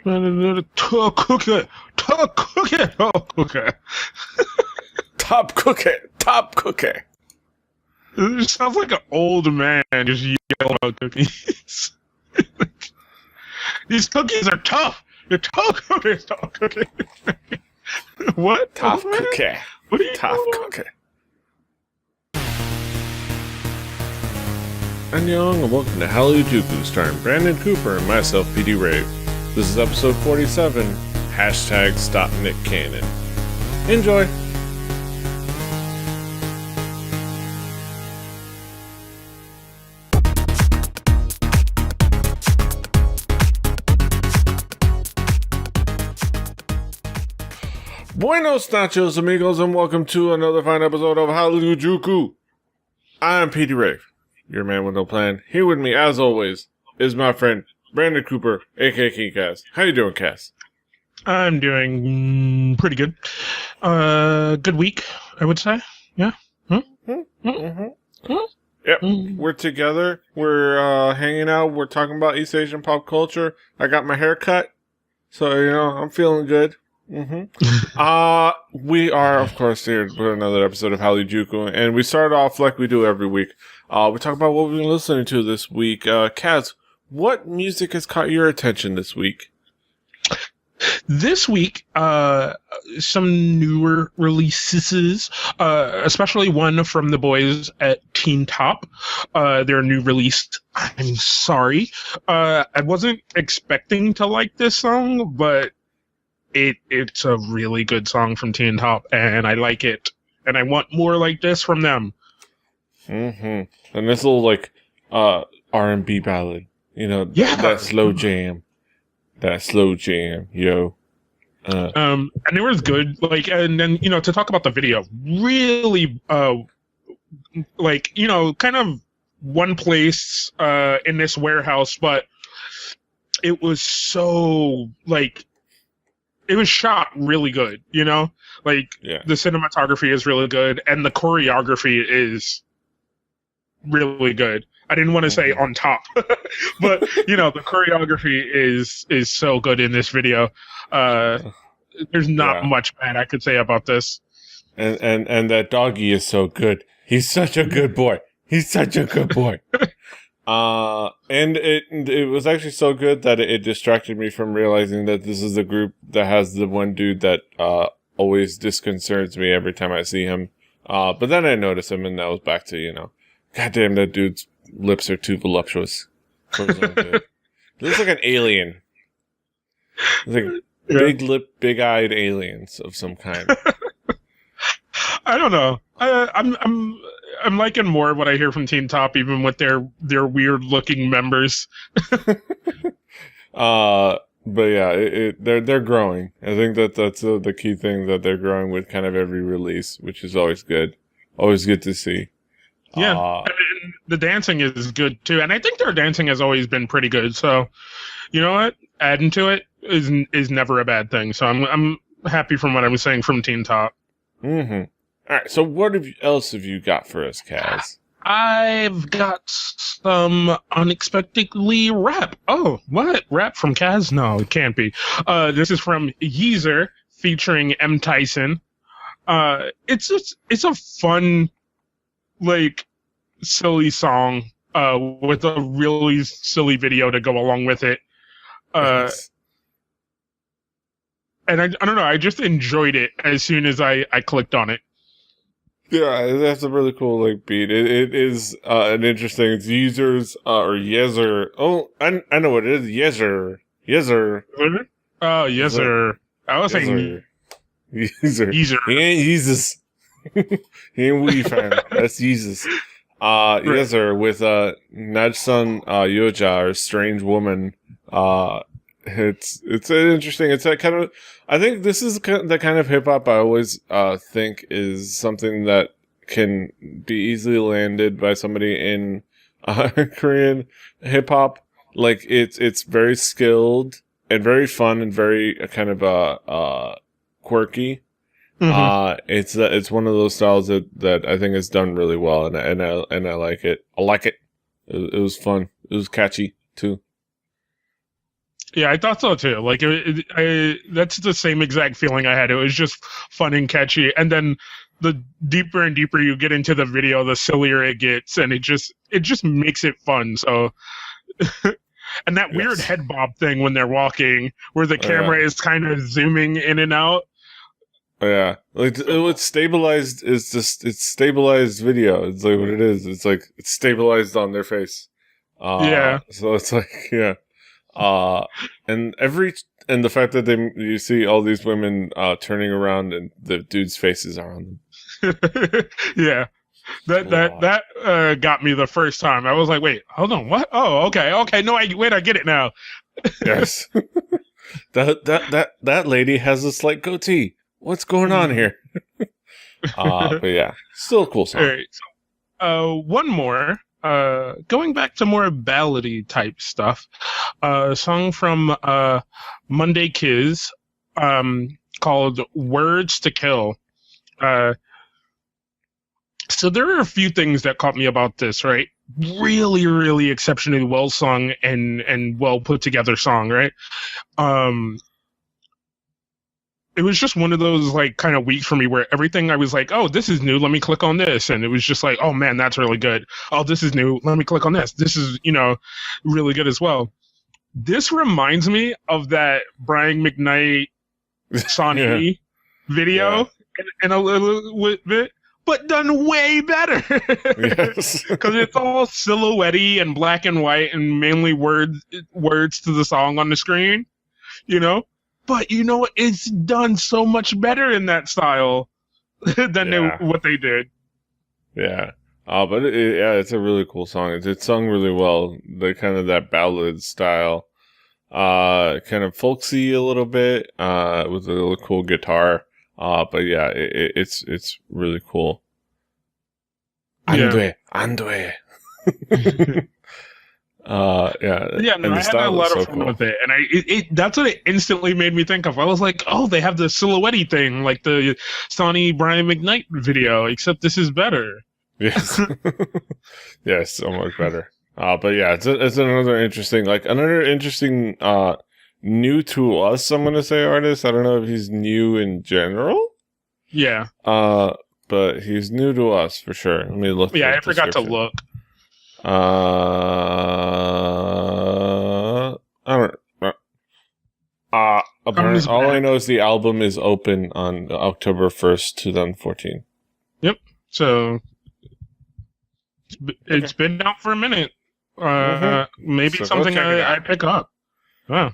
Top cookie, top cookie, top cookie. Top cookie, top cookie. It sounds like an old man just yelling about cookies. These cookies are tough. They're tough cookies, top cookie. What? Top cookie. What are you Top doing? cookie. Annyeong and welcome to Hallyujuku, starring Brandon Cooper and myself, PD Rave. This is episode 47, hashtag Stop Nick Cannon. Enjoy! Buenos nachos, amigos, and welcome to another fine episode of Hallyujuku. I'm PD Rave, your man with no plan. Here with me, as always, is my friend Brandon Cooper, aka Cass. How you doing, Cass? I'm doing pretty good. Good week, I would say. Yeah. Yep, we're together. We're hanging out. We're talking about East Asian pop culture. I got my hair cut, so I'm feeling good. We are, of course, here for another episode of Hallyujuku, and we start off like we do every week. We talk about what we've been listening to this week. Kaz, what music has caught your attention this week? This week, some newer releases, especially one from the boys at Teen Top. Their new release, I'm Sorry. I wasn't expecting to like this song, but it's a really good song from Teen Top, and I like it. And I want more like this from them. And this little, R&B ballad. That slow jam. That slow jam, yo. And it was good. And then, to talk about the video, really, kind of one place, in this warehouse, but it was so, it was shot really good, The cinematography is really good, and the choreography is really good. I didn't want to say on top, but the choreography is so good in this video. There's not much bad I could say about this. And that doggy is so good. He's such a good boy. He's such a good boy. And it was actually so good that it distracted me from realizing that this is the group that has the one dude that always disconcerts me every time I see him. But then I noticed him, and that was back to, goddamn, that dude's lips are too voluptuous for his own good. He looks like an alien. It's like big lip, big-eyed aliens of some kind. I don't know. I'm liking more what I hear from Teen Top, even with their weird-looking members. But yeah, they're growing. I think that's the key thing, that they're growing with kind of every release, which is always good. Always good to see. Yeah, and the dancing is good too, and I think their dancing has always been pretty good. So, you know what? Adding to it is never a bad thing. So I'm happy from what I was saying from Teen Top. All right. So what else have you got for us, Kaz? I've got some unexpectedly rap. Oh, what? Rap from Kaz? No, it can't be. This is from Yeezer featuring M. Tyson. It's a fun, silly song with a really silly video to go along with it. And I don't know, I just enjoyed it as soon as I clicked on it. Yeah, that's a really cool beat. It is an interesting. It's Yeezer's or Yeezer. Oh, I know what it is. Yeezer. Oh, Yeezer. I was saying Yeezer. Yeezer. He ain't Jesus. He ain't Wee fan. That's Jesus. Yeezer with Najsun Yoja, or Strange Woman. It's an interesting. It's that kind of. I think this is the kind of hip hop I always think is something that can be easily landed by somebody in Korean hip hop. It's very skilled and very fun and very kind of quirky. It's one of those styles that I think is done really well, and I like it. I like it. It was fun. It was catchy too. Yeah, I thought so too. Like, that's the same exact feeling I had. It was just fun and catchy, and then the deeper and deeper you get into the video, the sillier it gets, and it just makes it fun. So, and that weird head bob thing when they're walking, where the camera is kind of zooming in and out. Yeah, like it's stabilized. It's stabilized video. It's like what it is. It's like it's stabilized on their face. So it's like and the fact that you see all these women turning around and the dude's faces are on them. Yeah, that got me the first time. I was like, wait, hold on, what? Oh, okay, no, I get it now. Yes, that lady has a slight goatee. What's going on here? But yeah, still a cool song. All right, so, one more. Going back to more ballady type stuff, a song from Monday Kiz called "Words to Kill." So there are a few things that caught me about this, right? Really, really exceptionally well sung and well put together song, right? It was just one of those like kind of weeks for me where everything I was like, oh, this is new. Let me click on this. And it was just like, oh man, that's really good. Oh, this is new. Let me click on this. This is, really good as well. This reminds me of that Brian McKnight Sonny video in a little bit, but done way better. Yes. Because it's all silhouette-y and black and white and mainly words to the song on the screen, But it's done so much better in that style than what they did. Yeah. But it's a really cool song. It's sung really well. The kind of that ballad style, kind of folksy a little bit, with a little cool guitar. But yeah, it's really cool. Andue. Yeah, no, I had a lot of fun with it, and that's what it instantly made me think of. I was like, oh, they have the silhouette-y thing, like the Sonny Brian McKnight video, except this is better. Yes, yes, so much better. But yeah, it's another interesting, new to us. I'm gonna say artist. I don't know if he's new in general. Yeah. But he's new to us for sure. Let me look. Yeah, I forgot to look. I don't. Apparently, all I know is the album is open on October 1st, 2014. Yep. So it's been out for a minute. Maybe something I pick up. Oh.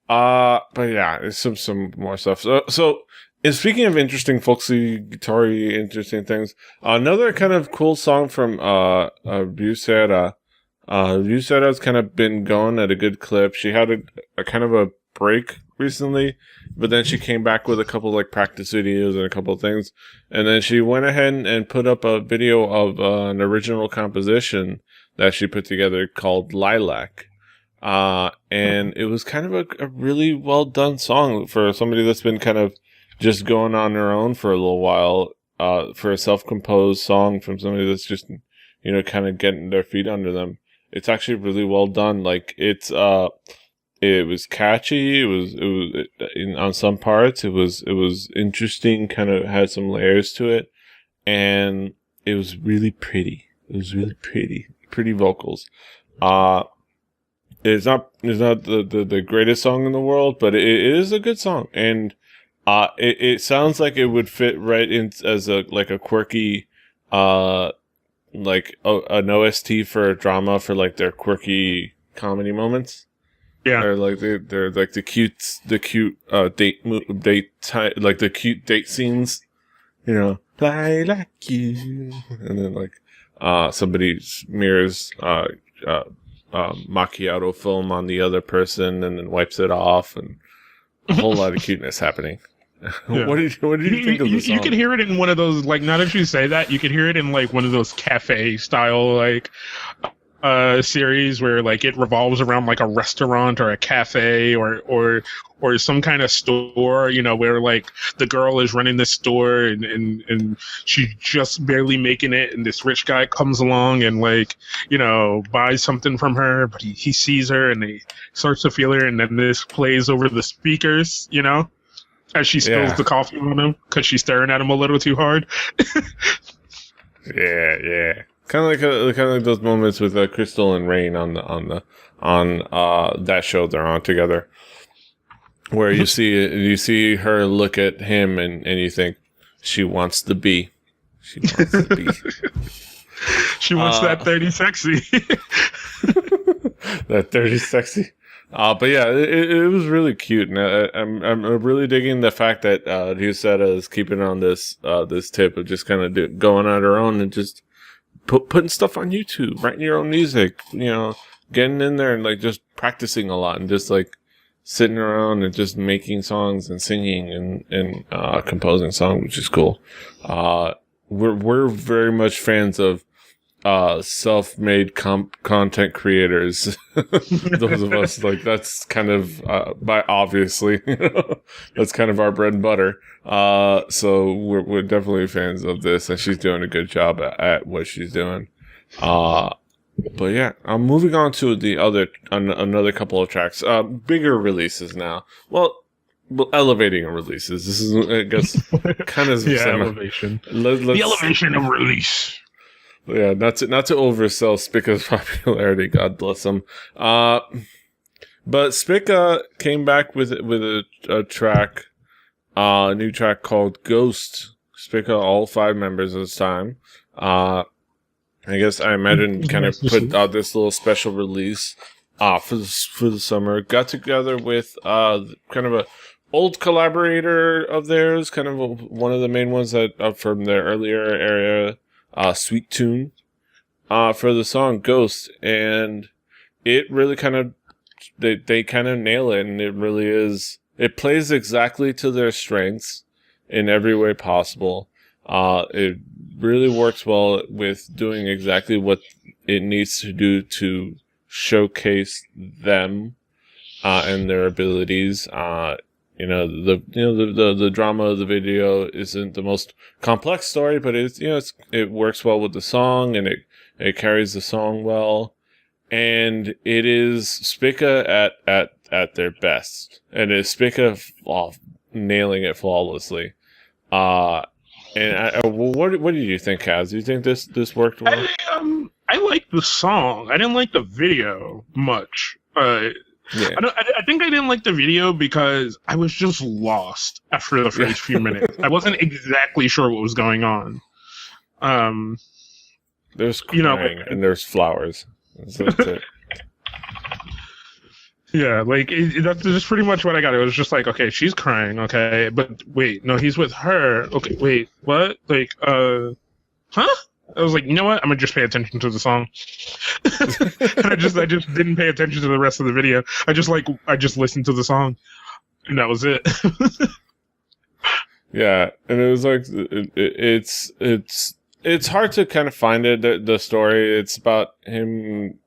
But yeah, it's some more stuff. So and speaking of interesting folksy, guitar-y, interesting things, another kind of cool song from Busera. Busera's kind of been going at a good clip. She had a kind of a break recently, but then she came back with a couple like practice videos and a couple of things, and then she went ahead and put up a video of an original composition that she put together called Lilac. And it was kind of a really well done song for somebody that's been kind of just going on their own for a little while, for a self-composed song from somebody that's just, kind of getting their feet under them. It's actually really well done. Like it was catchy. It was on some parts. It was interesting, kind of had some layers to it. And it was really pretty. Pretty vocals. It's not the greatest song in the world, but it is a good song. And it sounds like it would fit right in as a quirky, like an OST for a drama for like their quirky comedy moments. Yeah, or like they're like the cute like the cute date scenes, I like you, and then like somebody mirrors macchiato film on the other person and then wipes it off, and a whole lot of cuteness happening. Yeah. What did you think of the song? You could hear it in one of those, like, now that you say that, you could hear it in like one of those cafe style, like series where like it revolves around like a restaurant or a cafe or some kind of store, you know, where like the girl is running this store and she's just barely making it, and this rich guy comes along and like, you know, buys something from her, but he sees her and he starts to feel her, and then this plays over the speakers, you know, as she spills the coffee on him because she's staring at him a little too hard. Yeah. Kind of like those moments with Crystal and Rain on that show they're on together, where you see her look at him and you think she wants to be. She wants to be. She wants that 30 sexy. That 30 sexy. But yeah, it was really cute, and I'm really digging the fact that Ryuseta is keeping on this tip of just kind of going on her own and just putting stuff on YouTube, writing your own music, you know, getting in there and like just practicing a lot and just like sitting around and just making songs and singing and composing songs, which is cool. We're very much fans of self-made content creators. Those of us, like, that's kind of by obviously that's kind of our bread and butter. So we're definitely fans of this, and she's doing a good job at what she's doing. But yeah, I'm moving on to another couple of tracks, bigger releases now. Well, elevating releases. This is, I guess, kind of elevation. The elevation of release. Yeah, not to oversell Spica's popularity, God bless him. But Spica came back with a track, a new track called Ghost. Spica, all 5 members this time. I imagine kind of put out this little special release for the summer. Got together with kind of a old collaborator of theirs, kind of one of the main ones that from their earlier area. Sweet Tune for the song Ghost, and it really kind of they kind of nail it, and it plays exactly to their strengths in every way possible. It really works well with doing exactly what it needs to do to showcase them and their abilities. The drama of the video isn't the most complex story, but it works well with the song, and it carries the song well, and it is Spica at their best, and it's Spica nailing it flawlessly. What did you think, Kaz? Do you think this worked well? I liked the song. I didn't like the video much. Yeah. I think I didn't like the video because I was just lost after the first few minutes. I wasn't exactly sure what was going on. There's crying and there's flowers. That's it. Yeah, like that's just pretty much what I got. It was just like, okay, she's crying, okay, but wait, no, he's with her. Okay, wait, what? Like, huh? I was like, you know what? I'm gonna just pay attention to the song. And I just didn't pay attention to the rest of the video. I just listened to the song, and that was it. Yeah, and it was like it's hard to kind of find it. The story, it's about him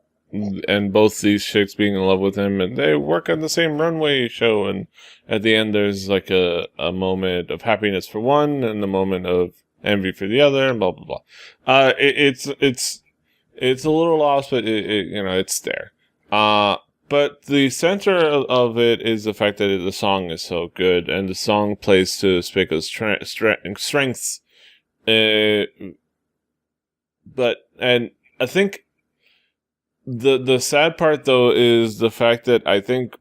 and both these chicks being in love with him, and they work on the same runway show, and at the end there's like a moment of happiness for one and a moment of envy for the other, and blah blah blah. It's a little lost, but it's there. But the center of it is the fact that the song is so good, and the song plays to Spica's strengths. And I think the sad part though is the fact that I think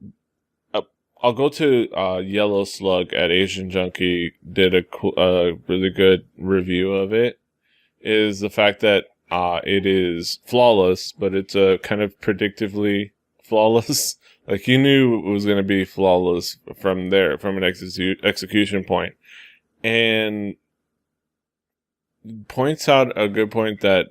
I'll go to Yellow Slug at Asian Junkie did a really good review of it. Is the fact that it is flawless, but it's kind of predictively flawless. Like you knew it was going to be flawless from an execution point, and points out a good point that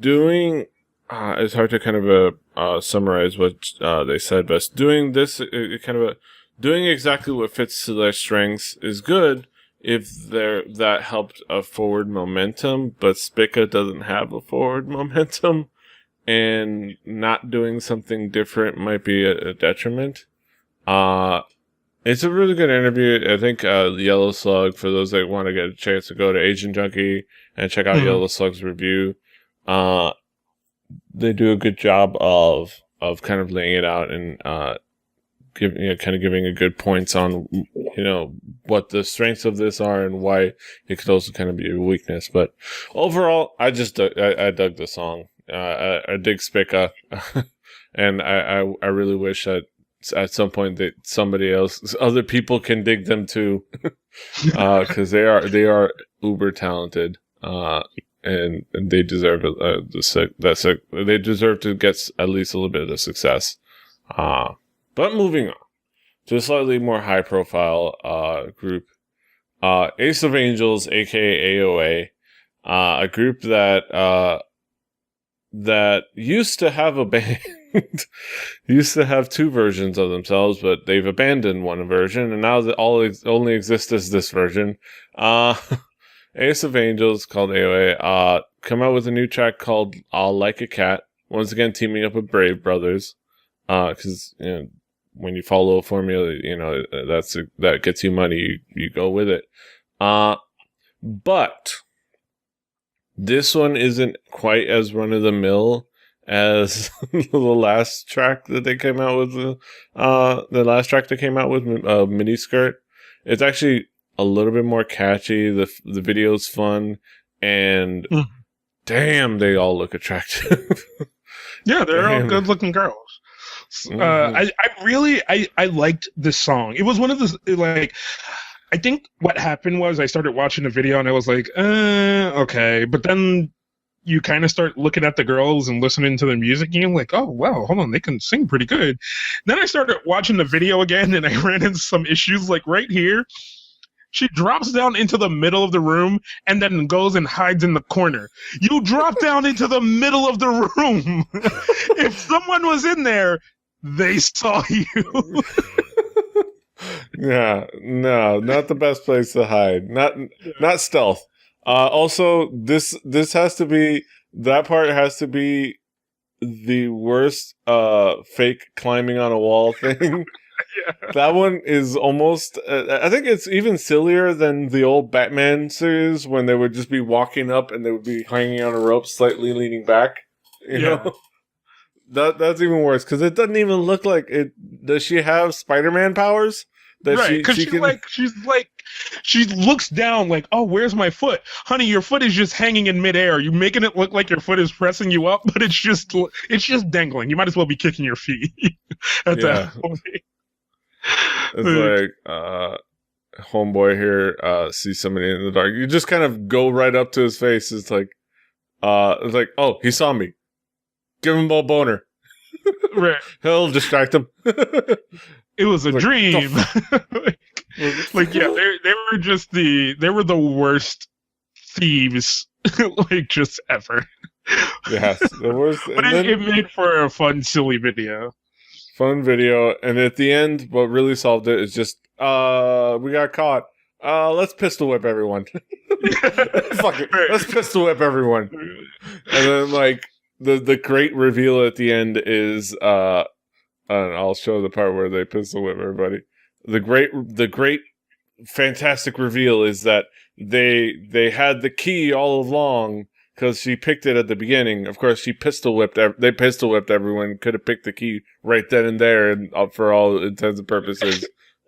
doing. It's hard to kind of summarize what they said, but doing this doing exactly what fits to their strengths is good. if that helped a forward momentum, but Spica doesn't have a forward momentum, and not doing something different might be a detriment. It's a really good interview. I think Yellow Slug, for those that want to get a chance to go to Asian Junkie and check out Yellow Slug's review, they do a good job of kind of laying it out and giving a good points on what the strengths of this are and why it could also kind of be a weakness. But overall, I dug the song. I dig Spica, and I really wish that at some point that other people can dig them too, because they are uber talented, and they deserve they deserve to get at least a little bit of success. But moving on to a slightly more high profile group, Ace of Angels, aka AOA, a group that used to have a band. Used to have two versions of themselves, but they've abandoned one version, and now only exists as this version. Ace of Angels, called AOA, come out with a new track called "I'll Like a Cat." Once again, teaming up with Brave Brothers, because when you follow a formula, that gets you money. You go with it. But this one isn't quite as run of the mill as the last track that they came out with. The last track they came out with, Miniskirt. It's actually a little bit more catchy. The video's fun, and damn, they all look attractive. Yeah, they're all good-looking girls. I liked this song. It was one of the I think what happened was I started watching the video and I was like, okay, but then you kind of start looking at the girls and listening to the music, and you're like, oh, wow, hold on, they can sing pretty good. Then I started watching the video again, and I ran into some issues, like right here. She drops down into the middle of the room and then goes and hides in the corner. You drop down into the middle of the room. If someone was in there, they saw you. Yeah, no, not the best place to hide. Not stealth. Also, this has to be, that part has to be the worst fake climbing on a wall thing. Yeah. That one is almost, I think it's even sillier than the old Batman series when they would just be walking up and they would be hanging on a rope, slightly leaning back. You know? That's even worse, because it doesn't even look like it. Does she have Spider-Man powers? Right, because she looks down like, oh, where's my foot? Honey, your foot is just hanging in midair. You're making it look like your foot is pressing you up, but it's just dangling. You might as well be kicking your feet at that point. It's like, homeboy here sees somebody in the dark. You just kind of go right up to his face. It's like, oh, he saw me. Give him a boner. Right. He'll distract him. It was a dream. They were the worst thieves, just ever. Yes, the worst. But it made for a fun, silly video. Fun video, and at the end, what really solved it is just, we got caught. Let's pistol whip everyone. Fuck it. Let's pistol whip everyone. And then, the great reveal at the end is, and I'll show the part where they pistol whip everybody. The great, fantastic reveal is that they had the key all along because she picked it at the beginning. Of course, they pistol whipped everyone. Could have picked the key right then and there, and for all intents and purposes.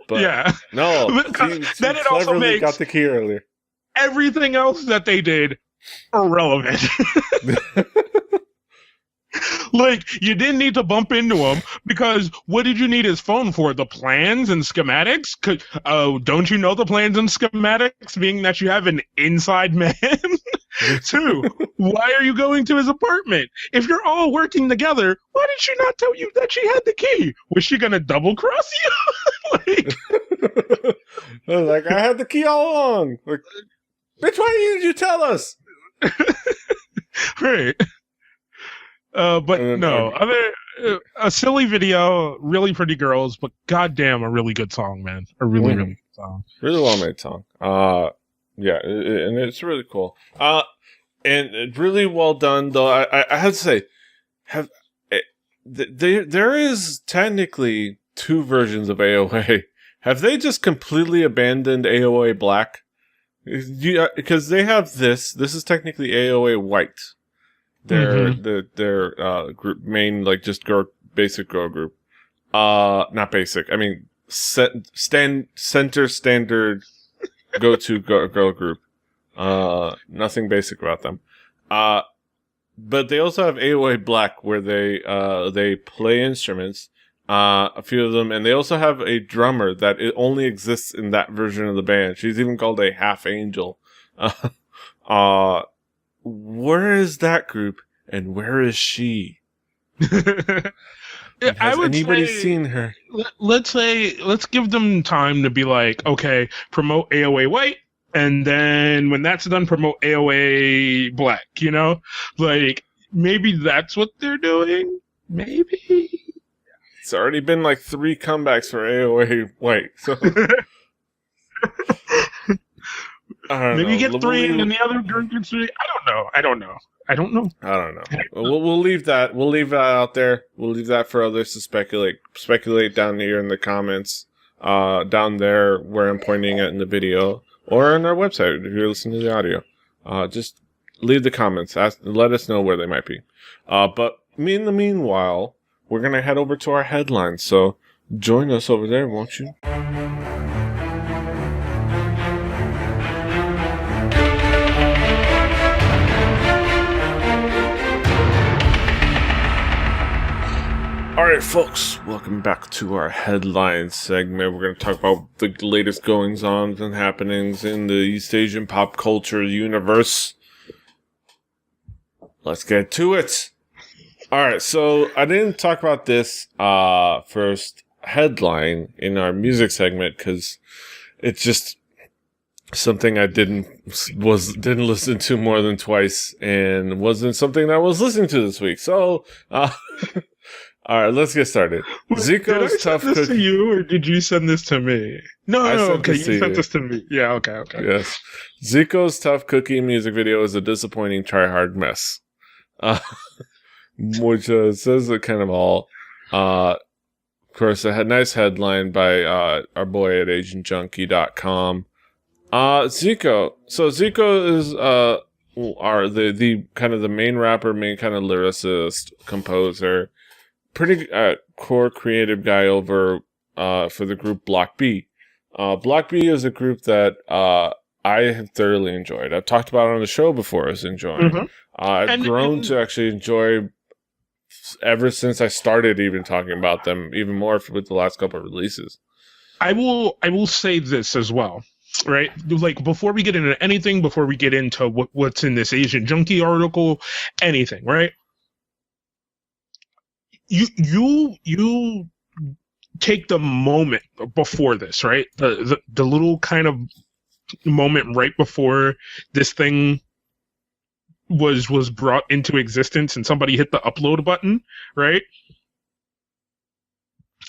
But no, she then it also makes got the key earlier. Everything else that they did irrelevant. You didn't need to bump into him, because what did you need his phone for? The plans and schematics? Don't you know the plans and schematics, being that you have an inside man? 2, why are you going to his apartment? If you're all working together, why did she not tell you that she had the key? Was she going to double cross you? I had the key all along. Bitch, why didn't you tell us? Right. But no, a silly video, really pretty girls, but goddamn, a really good song, man. A really, really good song. Really well made song. Yeah, and it's really cool. And really well done, though. I have to say, there is technically two versions of AOA. Have they just completely abandoned AOA Black? Because they have this. This is technically AOA White. Their group main, like, just basic girl group. Not basic. I mean, center standard go-to girl group. Nothing basic about them. But they also have AOA Black, where they play instruments, a few of them, and they also have a drummer that it only exists in that version of the band. She's even called a half angel. Where is that group, and where is she? Has anybody seen her? Let's give them time to be like, okay, promote AOA White, and then when that's done, promote AOA Black, you know? Like, maybe that's what they're doing? Maybe? It's already been like 3 comebacks for AOA White, so... Maybe you get 3 and the other group gets 3. I don't know. We'll leave that. We'll leave that out there. We'll leave that for others to speculate. Speculate down here in the comments. Down there where I'm pointing at in the video. Or on our website if you're listening to the audio. Just leave the comments. Let us know where they might be. But in the meanwhile, we're going to head over to our headlines. So join us over there, won't you? Alright, folks, welcome back to our headlines segment. We're going to talk about the latest goings-on and happenings in the East Asian pop culture universe. Let's get to it. Alright, so I didn't talk about this first headline in our music segment because it's just something I didn't listen to more than twice and wasn't something that I was listening to this week. So, all right, let's get started. Zico's Tough Cookie. Did I send this to you, or did you send this to me? No, okay, you sent this to me. Yeah, okay. Yes. Zico's Tough Cookie music video is a disappointing try-hard mess. Which says it kind of all. Of course, a nice headline by our boy at AsianJunkie.com. Zico. So Zico is the kind of the main rapper, main kind of lyricist, composer. Pretty core creative guy over for the group Block B. Block B is a group that I have thoroughly enjoyed. I've talked about it on the show before as enjoying. Mm-hmm. I've grown to actually enjoy ever since I started even talking about them even more with the last couple of releases. I will say this as well, right? Like, before we get into anything, before we get into what's in this Asian Junkie article, anything, right? You take the moment before this, right? The little kind of moment right before this thing was brought into existence and somebody hit the upload button, right?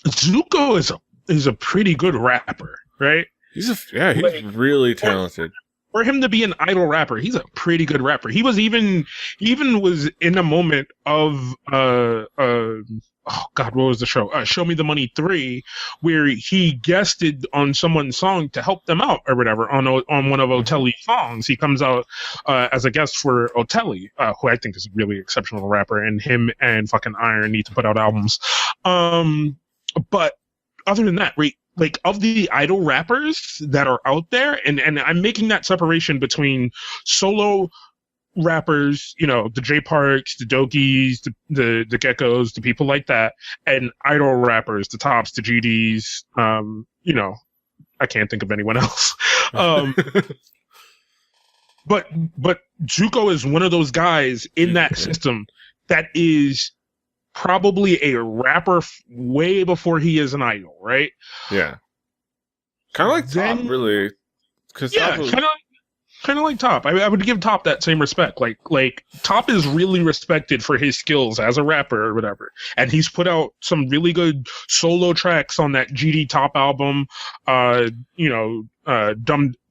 Zico is a pretty good rapper, right? He's really talented. For him to be an idol rapper, he's a pretty good rapper. He was even was in a moment of oh God, what was the show? Show Me the Money 3, where he guested on someone's song to help them out or whatever on one of Otelli's songs. He comes out as a guest for Otelli, who I think is a really exceptional rapper, and him and fucking Iron need to put out albums. But other than that, right? Like, of the idol rappers that are out there, and I'm making that separation between solo rappers, you know, the J Parks, the Dokies, the Geckos, the people like that, and idol rappers, the Tops, the GDs, you know, I can't think of anyone else. But Zico is one of those guys in that system that is probably a rapper way before he is an idol, right? Yeah. Kind of like Top, really. Yeah, kind of Kind of like Top. I would give Top that same respect. Like Top is really respected for his skills as a rapper or whatever, and he's put out some really good solo tracks on that GD Top album.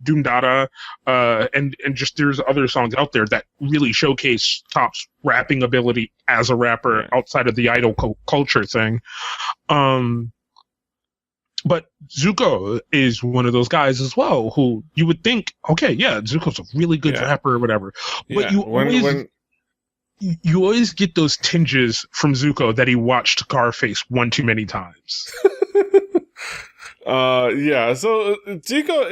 Doom Dada, and just there's other songs out there that really showcase Top's rapping ability as a rapper outside of the idol culture thing. But Zico is one of those guys as well who you would think, okay, yeah, Zuko's a really good rapper or whatever. But you always get those tinges from Zico that he watched Scarface one too many times. So Zico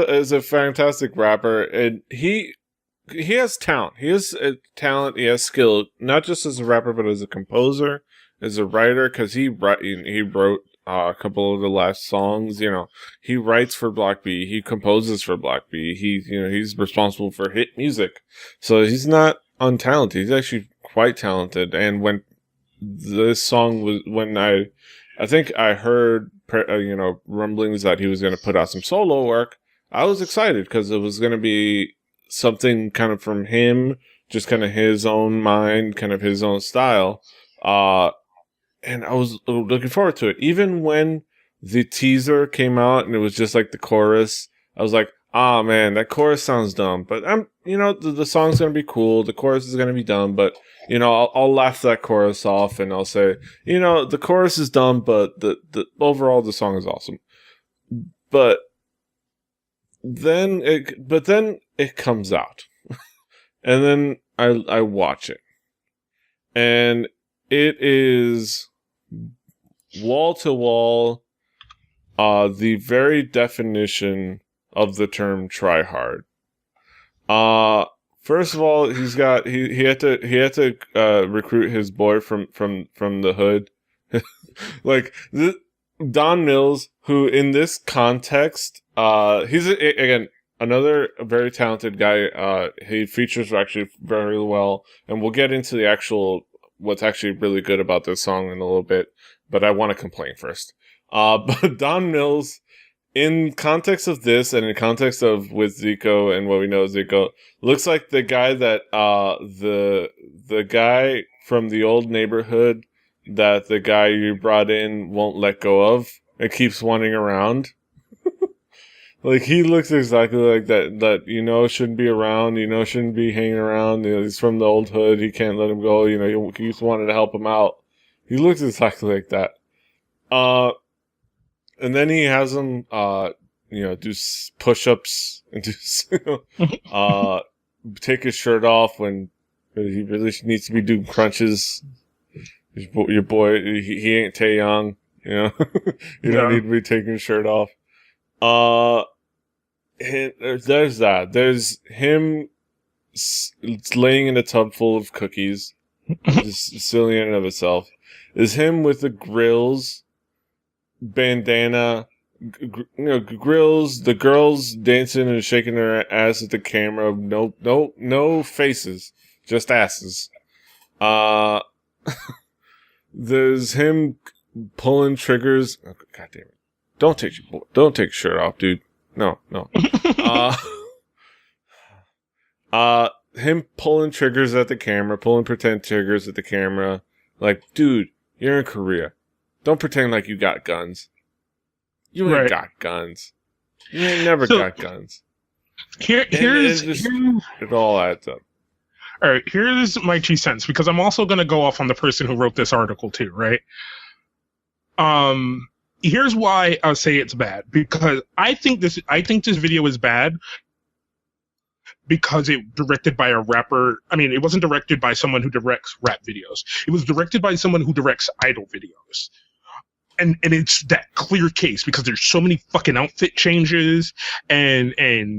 is a fantastic rapper, and he has talent. He has talent. He has skill, not just as a rapper, but as a composer, as a writer. Because he wrote a couple of the last songs. He writes for Block B. He composes for Block B. He's responsible for hit music. So he's not untalented. He's actually quite talented. And when this song was, I think I heard, rumblings that he was going to put out some solo work, I was excited because it was going to be something kind of from him, just kind of his own mind, kind of his own style. And I was looking forward to it. Even when the teaser came out and it was just like the chorus, I was like, ah, man, that chorus sounds dumb. But the song's going to be cool. The chorus is going to be dumb, but I'll laugh that chorus off and I'll say, the chorus is dumb, but the overall the song is awesome. But then it comes out, and then I watch it, and it is wall to wall, the very definition of the term try hard. First of all, he had to recruit his boy from the hood, like Don Mills, who in this context, he's again another very talented guy. He features actually very well, and we'll get into what's actually really good about this song in a little bit. But I want to complain first. But Don Mills, in context of this, and in context of with Zico and what we know of Zico, looks like the guy that the guy from the old neighborhood that the guy you brought in won't let go of and keeps wanting around. Like, he looks exactly like that shouldn't be around, shouldn't be hanging around. He's from the old hood. He can't let him go. You just wanted to help him out. He looks exactly like that. And then he has him, do push-ups and take his shirt off when he really needs to be doing crunches. Your boy, he ain't Taeyong, you don't need to be taking his shirt off. And there's that. There's him laying in a tub full of cookies, just silly in and of itself. There's him with the grills, bandana, grills, the girls dancing and shaking their ass at the camera. No faces, just asses. There's him pulling triggers. Oh, God damn it! Don't take your shirt off, dude. No. Him pulling triggers at the camera, pulling pretend triggers at the camera. Like, dude, you're in Korea. Don't pretend like you got guns. You ain't got guns. You ain't never got guns. It all adds up. All right, here's my 2 cents, because I'm also going to go off on the person who wrote this article too, right? Here's why I'll say it's bad, because I think this video is bad because it directed by a rapper. I mean, it wasn't directed by someone who directs rap videos. It was directed by someone who directs idol videos. And it's that clear case, because there's so many fucking outfit changes and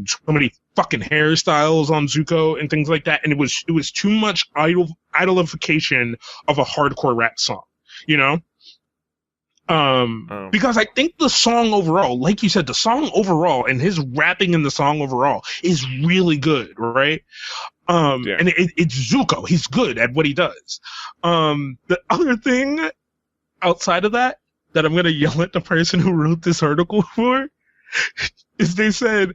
so many fucking hairstyles on Zuko and things like that. And it was too much idolification of a hardcore rap song, Because I think the song overall, like you said, the song overall and his rapping in the song overall is really good, right? And it's Zuko. He's good at what he does. The other thing outside of that I'm going to yell at the person who wrote this article for is they said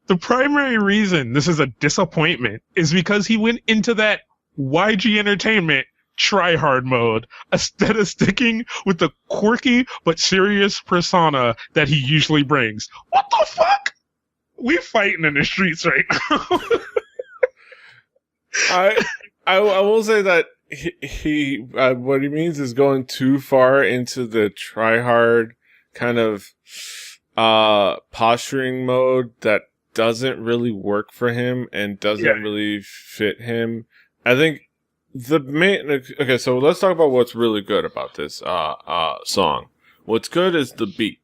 The primary reason this is a disappointment is because he went into that YG Entertainment try-hard mode instead of sticking with the quirky but serious persona that he usually brings. What the fuck? We fighting in the streets right now. I will say that he what he means is going too far into the try-hard kind of posturing mode that doesn't really work for him and doesn't really fit him. I think the main... Okay, so let's talk about what's really good about this song. What's good is the beat.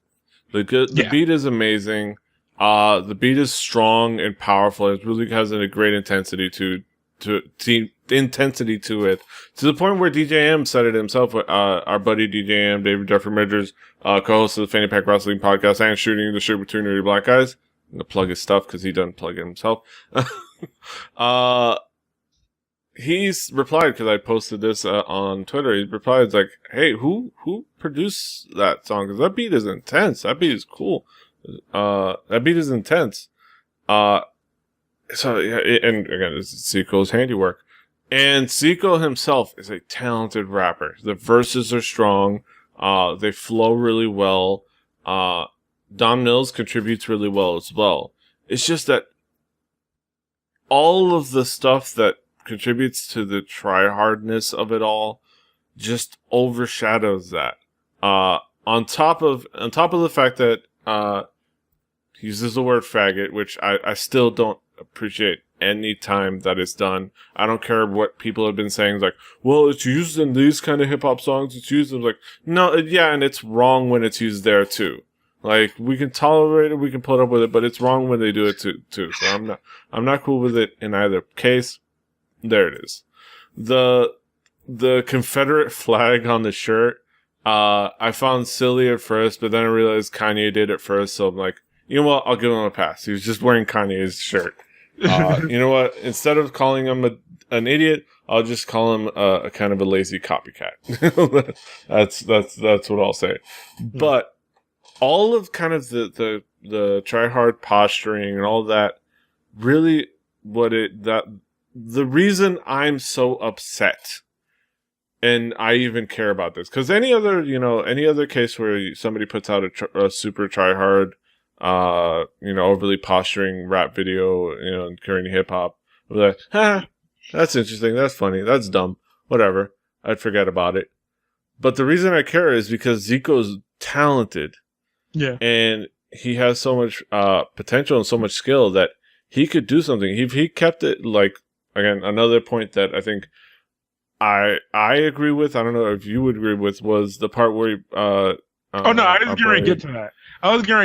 The beat is amazing. The beat is strong and powerful. It really has a great intensity to it, to the point where DJ M said it himself. Our buddy DJ M, David Jeffrey Measures, co-host of the Fanny Pack Wrestling podcast and Shooting the Shit with Two Nerdy Black Guys. I'm gonna plug his stuff because he doesn't plug it himself. He's replied, because I posted this on Twitter. He replied like, "Hey, who produced that song? Because that beat is intense. That beat is cool. That beat is intense." So yeah, and again, it's Zico's handiwork. And Zico himself is a talented rapper. The verses are strong. They flow really well. Don Mills contributes really well as well. It's just that all of the stuff that contributes to the try-hardness of it all just overshadows that. On top of the fact that he uses the word faggot, which I still don't appreciate any time that it's done. I don't care what people have been saying, like, well, it's used in these kind of hip-hop songs, it's used in, like, no, yeah, and it's wrong when it's used there too. Like, we can tolerate it, we can put up with it, but it's wrong when they do it too. So I'm not cool with it in either case. There it is. The Confederate flag on the shirt, I found silly at first, but then I realized Kanye did it first, so I'm like, you know what, I'll give him a pass. He was just wearing Kanye's shirt. You know what? Instead of calling him an idiot, I'll just call him a kind of a lazy copycat. That's what I'll say. But all of kind of the try hard posturing and all that, really, the reason I'm so upset, and I even care about this, because any other case where somebody puts out a super try hard, overly posturing rap video, and carrying hip hop, like, that's interesting, that's funny, that's dumb, whatever, I'd forget about it. But the reason I care is because Zico's talented, and he has so much potential and so much skill that he could do something. If he kept it, like, again, another point that I think I agree with, I don't know if you would agree with, was the part where I was going to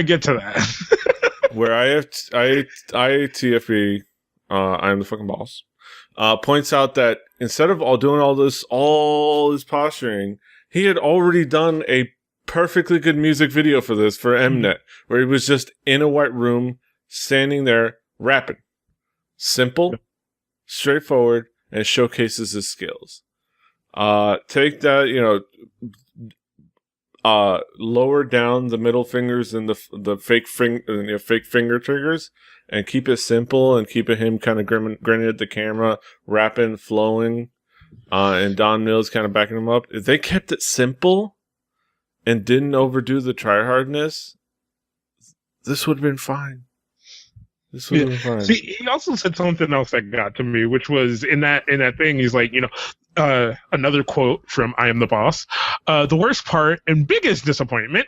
get to that. Where ITFE, I am the fucking boss, points out that instead of doing all this posturing, he had already done a perfectly good music video for this, for Mnet, where he was just in a white room, standing there, rapping. Simple, straightforward, and showcases his skills. Take that, lower down the middle fingers and the fake finger triggers, and keep it simple, and keep it him kind of grinning at the camera, rapping, flowing, and Don Mills kind of backing him up. If they kept it simple and didn't overdo the tryhardness, this would have been fine. See, he also said something else that got to me, which was in that thing. He's like, another quote from "I Am the Boss." The worst part and biggest disappointment.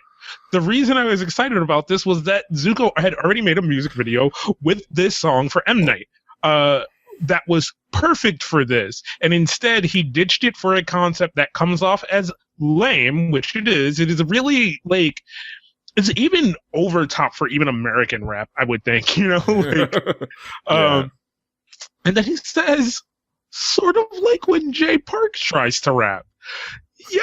The reason I was excited about this was that Zuko had already made a music video with this song for M Night. That was perfect for this, and instead he ditched it for a concept that comes off as lame, which it is. It is really like. It's even over top for even American rap, I would think, like, and then he says, sort of like when Jay Park tries to rap. Yo,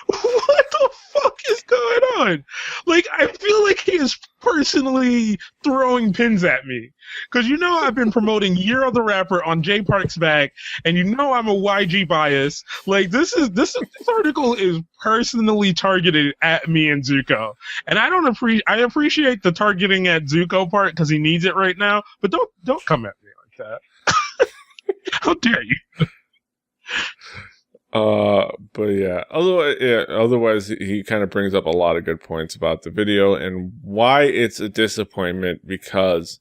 what the fuck is going on? Like, I feel like he is personally throwing pins at me. Because you know I've been promoting Year of the Rapper on Jay Park's back, and you know I'm a YG bias. Like, this article is personally targeted at me and Zico. And I appreciate the targeting at Zico part because he needs it right now, but don't come at me like that. How dare you? But yeah, otherwise he kind of brings up a lot of good points about the video and why it's a disappointment, because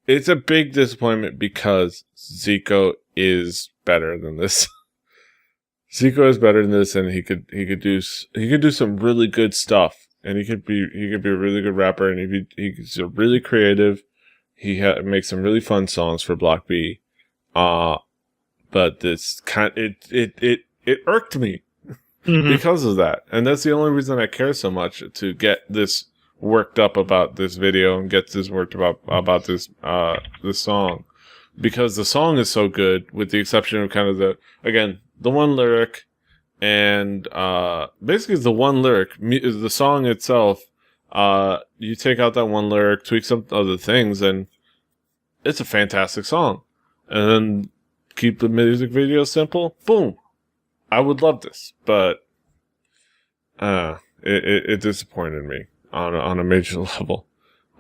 it's a big disappointment because Zico is better than this. Zico is better than this, and he could do some really good stuff, and he could be a really good rapper, and he's really creative. He makes some really fun songs for Block B. But this it irked me because of that. And that's the only reason I care so much, to get this worked up about this video and get this worked about this song. Because the song is so good, with the exception of kind of the one lyric, and basically the one lyric, the song itself, you take out that one lyric, tweak some other things, and it's a fantastic song. And then keep the music video simple, boom. I would love this, but it disappointed me on a major level.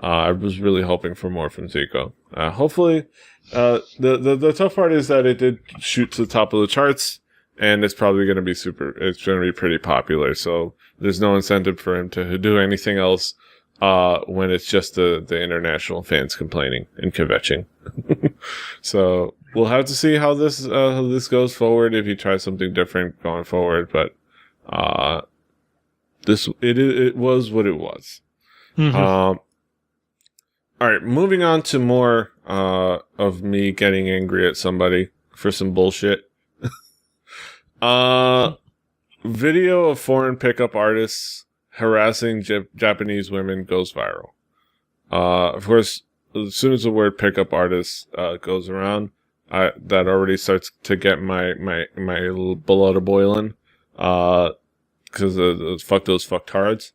I was really hoping for more from Zico. Hopefully, the tough part is that it did shoot to the top of the charts, and it's probably going to be it's going to be pretty popular. So there's no incentive for him to do anything else when it's just the international fans complaining and kvetching. So we'll have to see how this goes forward, if he tries something different going forward. But it was what it was. Mm-hmm. All right, moving on to more of me getting angry at somebody for some bullshit. Video of foreign pickup artists harassing Japanese women goes viral. Of course, as soon as the word pickup artist goes around, that already starts to get my little blood boiling. Because fuck those fucktards.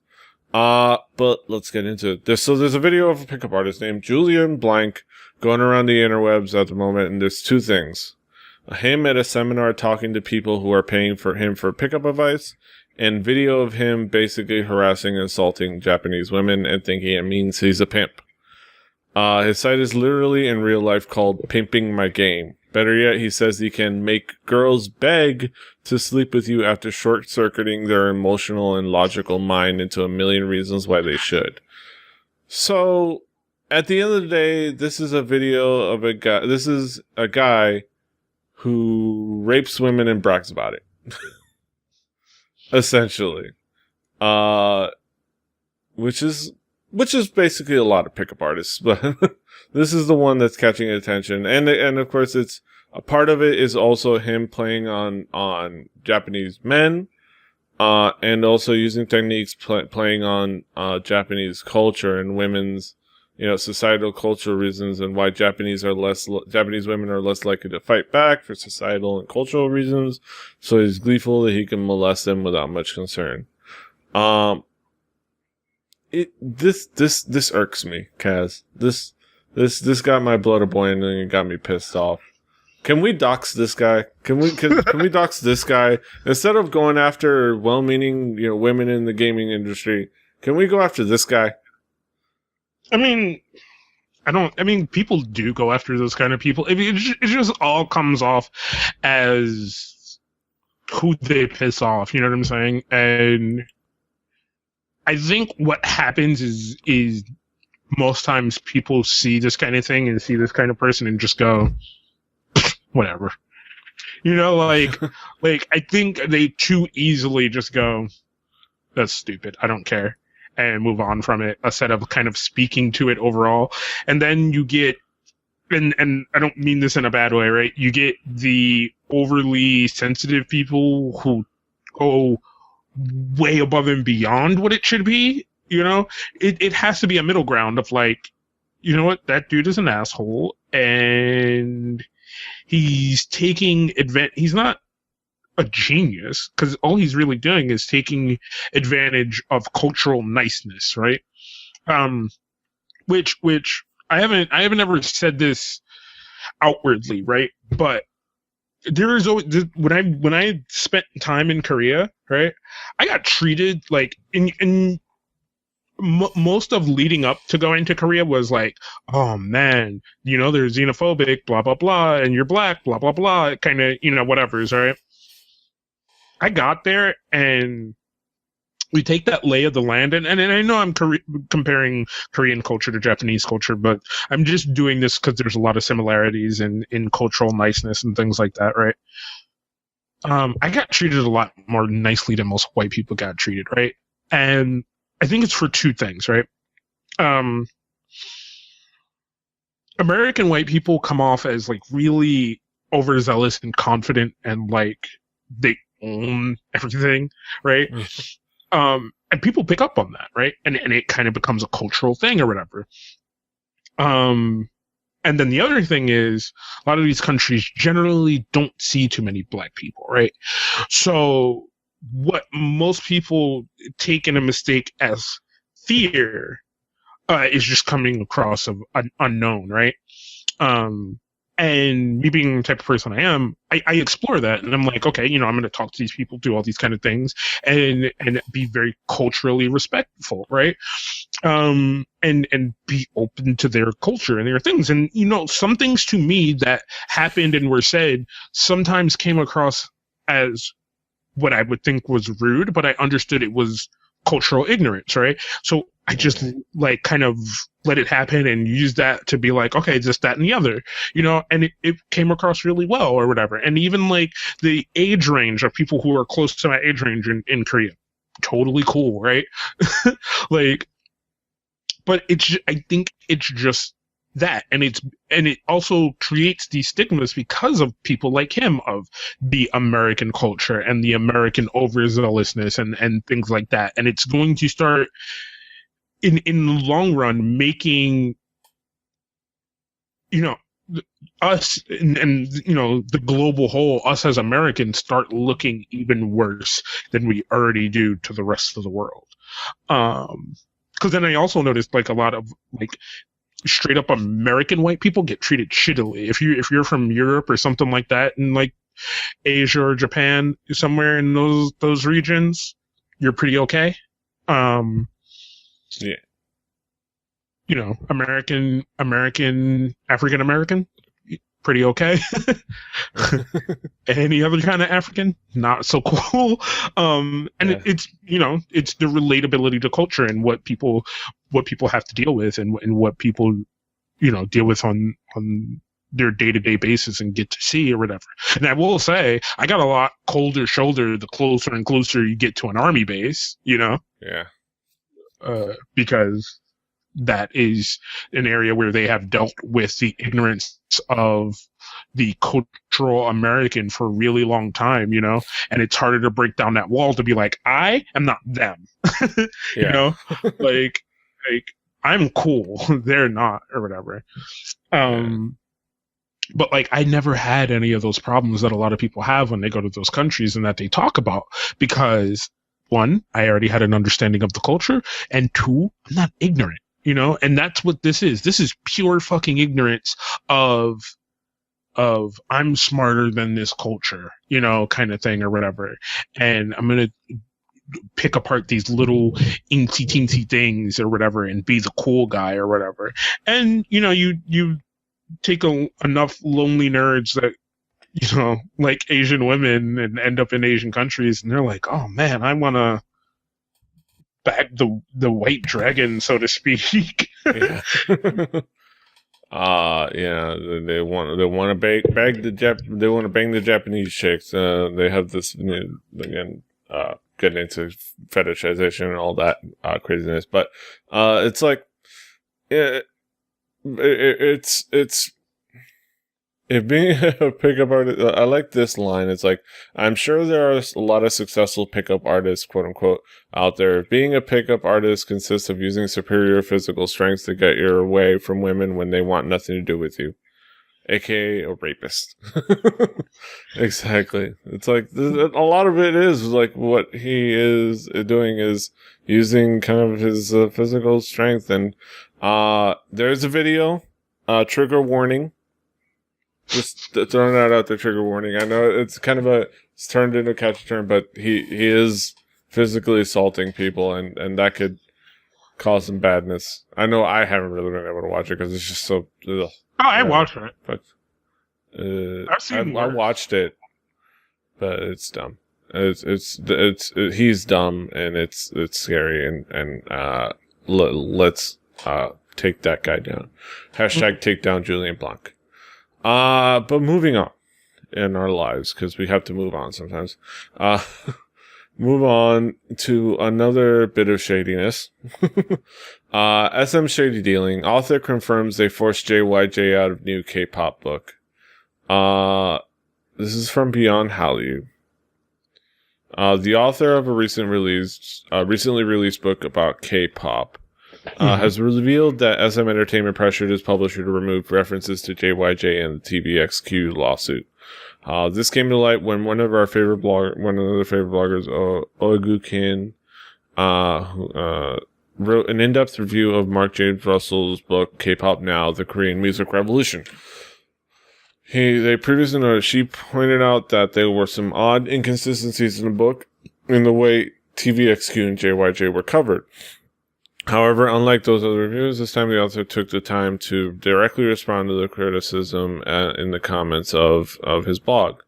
But let's get into it. There's a video of a pickup artist named Julian Blank going around the interwebs at the moment, and there's two things. Him at a seminar talking to people who are paying for him for pickup advice, and video of him basically harassing and assaulting Japanese women and thinking it means he's a pimp. His site is literally in real life called Pimping My Game. Better yet, he says he can make girls beg to sleep with you after short-circuiting their emotional and logical mind into a million reasons why they should. So, at the end of the day, this is a video of a guy. This is a guy who rapes women and brags about it. Essentially. Which is basically a lot of pickup artists, but this is the one that's catching attention. And of course, it's a part of it is also him playing on Japanese men, and also using techniques playing on Japanese culture and women's, societal cultural reasons, and why Japanese women are less likely to fight back for societal and cultural reasons. So he's gleeful that he can molest them without much concern. This irks me, Kaz. This got my blood boiling and it got me pissed off. Can we dox this guy? Can we dox this guy instead of going after well-meaning, women in the gaming industry? Can we go after this guy? I mean, people do go after those kind of people. It just all comes off as who they piss off. You know what I'm saying? And I think what happens is most times people see this kind of thing and see this kind of person and just go, whatever. Like I think they too easily just go, that's stupid, I don't care, and move on from it, instead of kind of speaking to it overall. And then you get, and I don't mean this in a bad way, right? You get the overly sensitive people who go way above and beyond what it should be. It has to be a middle ground of like, you know what, that dude is an asshole, and he's taking he's not a genius, because all he's really doing is taking advantage of cultural niceness, right? which I haven't ever said this outwardly, right? But there is always, when I spent time in Korea, right, I got treated like in most of leading up to going to Korea was like, oh man, they're xenophobic, blah blah blah, and you're black, blah blah blah, kind of, whatever's, right. I got there and we take that lay of the land, and I know I'm comparing Korean culture to Japanese culture, but I'm just doing this because there's a lot of similarities in cultural niceness and things like that, right? I got treated a lot more nicely than most white people got treated, right? And I think it's for two things, right? American white people come off as like really overzealous and confident, and like they own everything, right? And people pick up on that, right? And it kind of becomes a cultural thing or whatever. And then the other thing is, a lot of these countries generally don't see too many black people, right? So what most people take in a mistake as fear is just coming across of unknown, right? And me being the type of person I am, I explore that, and I'm like, okay, I'm going to talk to these people, do all these kind of things, and be very culturally respectful, right? And be open to their culture and their things. And, some things to me that happened and were said sometimes came across as what I would think was rude, but I understood it was cultural ignorance, right? So I just like kind of let it happen and use that to be like, okay, just that and the other, and it came across really well or whatever. And even like the age range of people who are close to my age range in Korea, totally cool, right? Like, but I think it's just that, and it also creates these stigmas because of people like him, of the American culture and the American overzealousness and things like that. And it's going to start in the long run making us and the global whole, us as Americans, start looking even worse than we already do to the rest of the world. Because then I also noticed like a lot of like straight up American white people get treated shittily. If you're from Europe or something like that, in like Asia or Japan, somewhere in those regions, you're pretty okay. Yeah. American, African American, pretty okay. Any other kind of African, not so cool. It's the relatability to culture and what people have to deal with, and what people deal with on their day-to-day basis and get to see or whatever. And I will say, I got a lot colder shoulder the closer and closer you get to an army base. Yeah. Because that is an area where they have dealt with the ignorance of the cultural American for a really long time, and it's harder to break down that wall to be like, I am not them, like I'm cool, they're not, or whatever. But like, I never had any of those problems that a lot of people have when they go to those countries and that they talk about, because one, I already had an understanding of the culture, and two, I'm not ignorant, and that's what this is. This is pure fucking ignorance of I'm smarter than this culture, kind of thing or whatever. And I'm going to pick apart these little incy teensy things or whatever and be the cool guy or whatever. And, you take enough lonely nerds that, like Asian women, and end up in Asian countries, and they're like, oh man, I want to bag the white dragon, so to speak. Yeah. They want to bag they want to bang the Japanese chicks. They have this again, getting into fetishization and all that craziness, but it's like, it's if being a pickup artist, I like this line. It's like, I'm sure there are a lot of successful pickup artists, quote unquote, out there. Being a pickup artist consists of using superior physical strength to get your way from women when they want nothing to do with you. aka a rapist. Exactly. It's like a lot of it is like what he is doing is using kind of his physical strength. And there's a video, trigger warning. Just throwing that out there, trigger warning. I know it's kind of it's turned into catch a turn, but he is physically assaulting people, and that could cause some badness. I know I haven't really been able to watch it because it's just so. Ugh. Oh, I watched it. But I watched it, but it's dumb. It's he's dumb, and it's scary, and let's take that guy down. Hashtag take down Julian Blanc. But moving on in our lives, because we have to move on sometimes. Move on to another bit of shadiness. SM Shady Dealing. Author confirms they forced JYJ out of new K-pop book. This is from Beyond Hallyu. The author of a recently released book about K-pop has revealed that SM Entertainment pressured his publisher to remove references to JYJ and the TVXQ lawsuit. This came to light when one of the favorite bloggers, Oigukin, wrote an in-depth review of Mark James Russell's book K-pop Now: The Korean Music Revolution. She pointed out that there were some odd inconsistencies in the book in the way TVXQ and JYJ were covered. However, unlike those other reviews, this time the author took the time to directly respond to the criticism in the comments of his blog.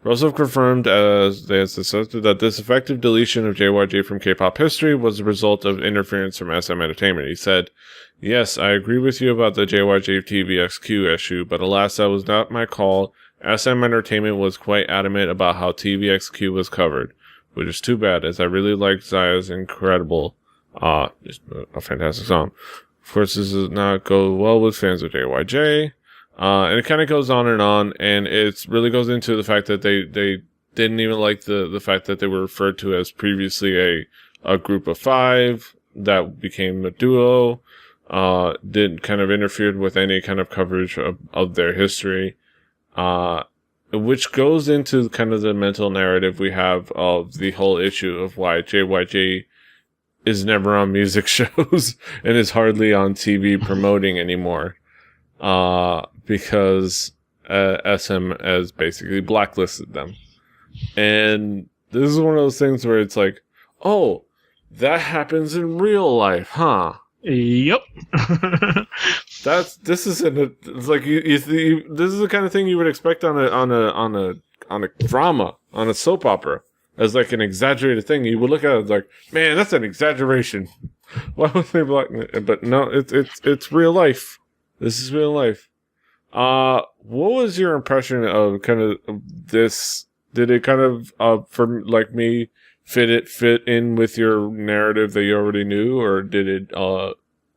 Russell confirmed, as they had suspected, that this effective deletion of JYJ from K-pop history was the result of interference from SM Entertainment. He said, "Yes, I agree with you about the JYJ TVXQ issue, but alas, that was not my call. SM Entertainment was quite adamant about how TVXQ was covered, which is too bad, as I really liked Zaya's incredible... just a fantastic song. Of course, this does not go well with fans of JYJ. And it kind of goes on, and it really goes into the fact that they didn't even like the fact that they were referred to as previously a group of five that became a duo. Did kind of interfered with any kind of coverage of their history. Which goes into kind of the mental narrative we have of the whole issue of why JYJ is never on music shows and is hardly on TV promoting anymore. Because SM has basically blacklisted them. And this is one of those things where it's like, oh, that happens in real life, huh? Yep. It's like this is the kind of thing you would expect on a drama, on a soap opera. As like an exaggerated thing, you would look at it like, man, that's an exaggeration. Why would they block it? But no, it's real life. This is real life. What was your impression of kind of this? Did it kind of, for like me, fit in with your narrative that you already knew, or did it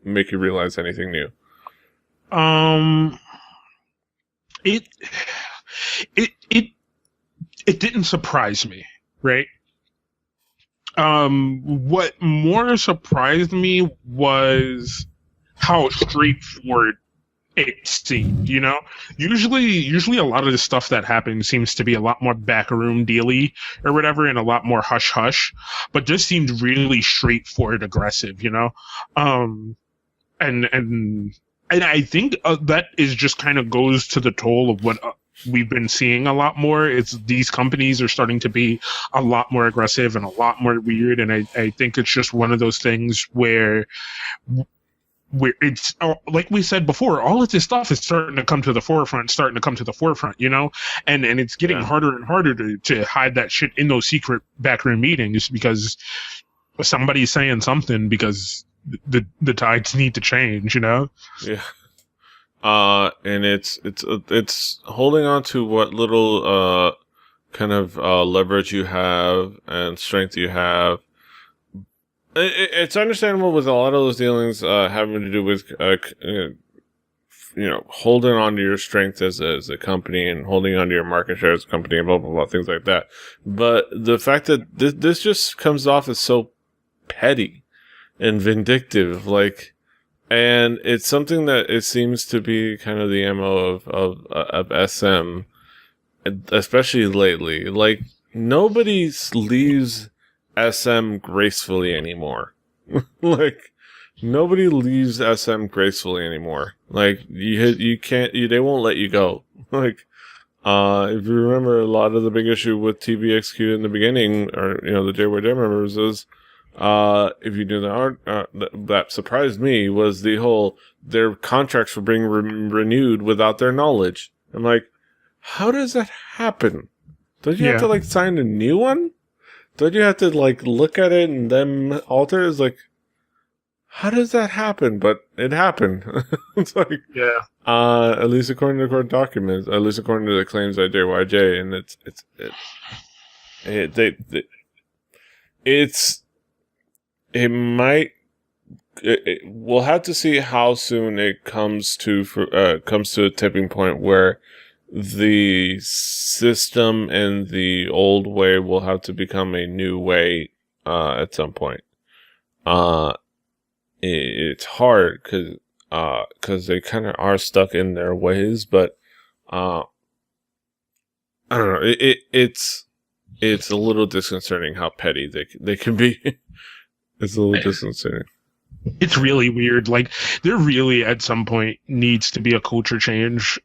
make you realize anything new? It didn't surprise me. Right. What more surprised me was how straightforward it seemed, you know? Usually a lot of the stuff that happens seems to be a lot more backroom dealy or whatever, and a lot more hush hush, but this seemed really straightforward aggressive, you know? And I think that is just kind of goes to the toll of what we've been seeing a lot more. It's these companies are starting to be a lot more aggressive and a lot more weird, and I think it's just one of those things where it's like we said before, all of this stuff is starting to come to the forefront, you know, and it's getting harder and harder to hide that shit in those secret backroom meetings because somebody's saying something because the tides need to change, you know. Yeah. And it's holding on to what little kind of leverage you have and strength you have. It's understandable with a lot of those dealings having to do with holding on to your strength as a company and holding on to your market share as a company and blah blah blah, things like that. But the fact that this just comes off as so petty and vindictive, like. And it's something that it seems to be kind of the MO of SM, especially lately. Like, nobody leaves SM gracefully anymore. Like, nobody leaves SM gracefully anymore. Like, you can't, they won't let you go. Like, if you remember, a lot of the big issue with TVXQ in the beginning, or, the JWD members, is, if you do the art, that surprised me, was the whole, their contracts were being renewed without their knowledge. I'm like, how does that happen? Don't you have to, sign a new one? Don't you have to, look at it and then alter it? It's like, how does that happen? But it happened. It's like, at least according to court documents, at least according to the claims by JYJ, and we'll have to see how soon it comes to a tipping point where the system and the old way will have to become a new way at some point. It's hard because they kind of are stuck in their ways, but I don't know. It's a little disconcerting how petty they can be. It's a little disconcerting. It's really weird. Like, there really at some point needs to be a culture change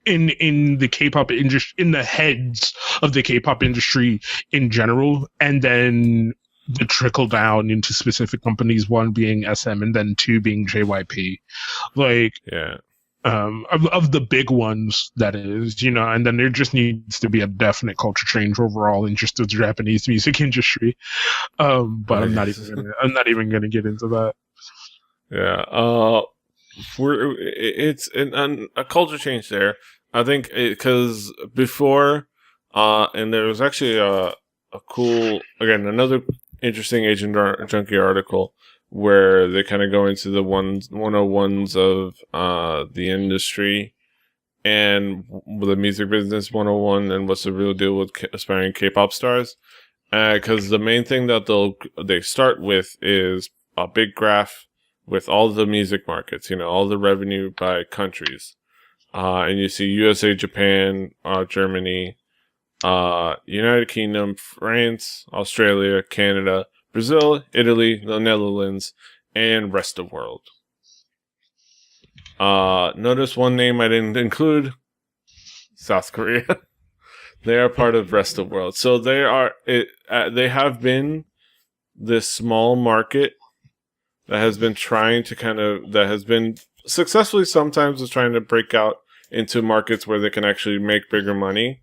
in the K-pop industry, in the heads of the K-pop industry in general, and then the trickle down into specific companies, one being SM and then two being JYP. Like, of the big ones, that is, and then there just needs to be a definite culture change overall in just the Japanese music industry. But I'm not even gonna get into that. Yeah. It's a culture change there. I think because before, and there was actually a cool, again, another interesting Agent Junkie article where they kind of go into the 101s of the industry and the music business 101 and what's the real deal with aspiring K-pop stars. Because the main thing that they start with is a big graph with all the music markets, all the revenue by countries. And you see USA, Japan, Germany, United Kingdom, France, Australia, Canada, Brazil, Italy, the Netherlands, and rest of world. Notice one name I didn't include: South Korea. They are part of rest of world. So they have been this small market that has been that has been successfully sometimes is trying to break out into markets where they can actually make bigger money,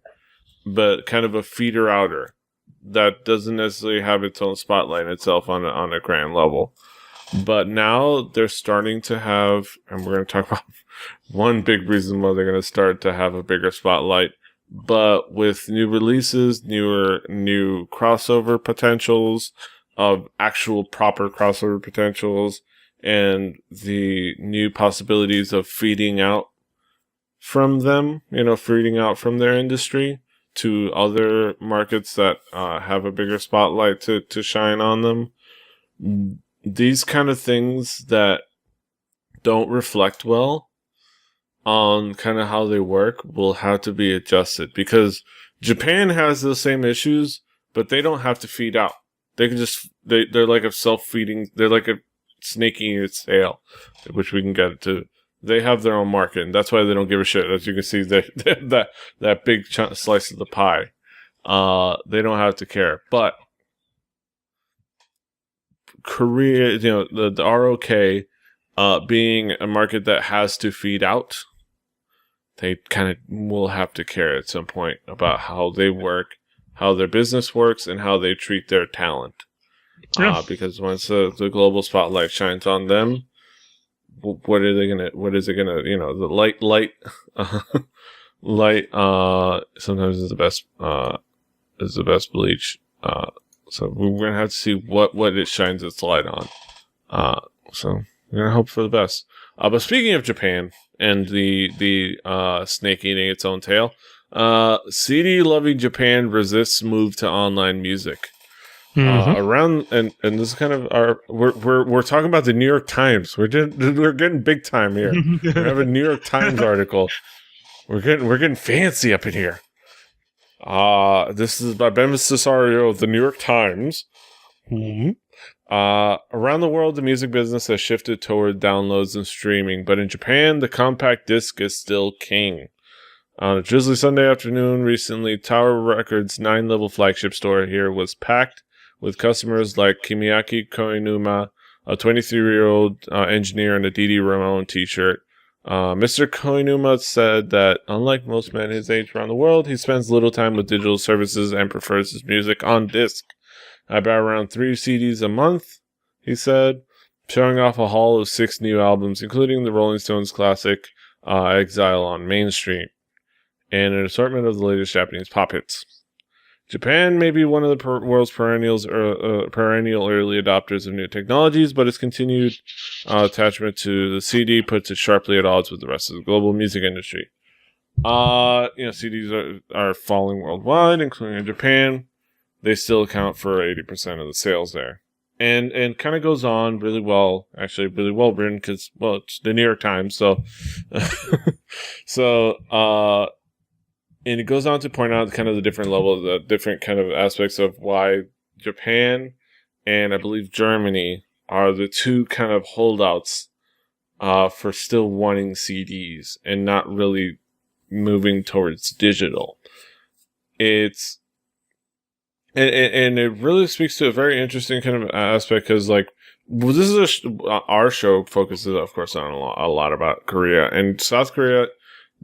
but kind of a feeder outer that doesn't necessarily have its own spotlight itself on a grand level. But now they're starting to have, and we're going to talk about one big reason why they're going to start to have a bigger spotlight, but with new releases, new crossover potentials, of actual proper crossover potentials, and the new possibilities of feeding out from them, feeding out from their industry to other markets that have a bigger spotlight to shine on them. These kind of things that don't reflect well on kind of how they work will have to be adjusted, because Japan has the same issues, but they don't have to feed out. They can just, they're like a self-feeding, they're like a snake eating its tail, which we can get to. They have their own market, and that's why they don't give a shit. As you can see, that big slice of the pie. They don't have to care. But Korea, the ROK, being a market that has to feed out, they kind of will have to care at some point about how they work, how their business works, and how they treat their talent. Because once the global spotlight shines on them, what is it gonna, the light, sometimes is the best bleach. So we're gonna have to see what it shines its light on. So we're gonna hope for the best. But speaking of Japan and the snake eating its own tail, CD loving Japan resists move to online music. Around and this is kind of our we're talking about the New York Times. We're getting big time here. We have a New York Times article. We're getting fancy up in here. This is by Ben Cesario of the New York Times. Around the world, the music business has shifted toward downloads and streaming, but in Japan, the compact disc is still king. On a drizzly Sunday afternoon recently, Tower Records' 9-level flagship store here was packed with customers like Kimiaki Koinuma, a 23-year-old engineer in a Didi Ramon t-shirt. Mr. Koinuma said that, unlike most men his age around the world, he spends little time with digital services and prefers his music on disc. I buy around 3 CDs a month, he said, showing off a haul of 6 new albums, including the Rolling Stones classic Exile on Main Street, and an assortment of the latest Japanese pop hits. Japan may be one of the world's perennial early adopters of new technologies, but its continued attachment to the CD puts it sharply at odds with the rest of the global music industry. CDs are falling worldwide, including in Japan. They still account for 80% of the sales there. And kind of goes on really well written because, well, it's the New York Times, so and it goes on to point out kind of the different levels, the different kind of aspects of why Japan and I believe Germany are the two kind of holdouts for still wanting CDs and not really moving towards digital. It's and it really speaks to a very interesting kind of aspect because, like, well, this is our show focuses, of course, on a lot about Korea, and South Korea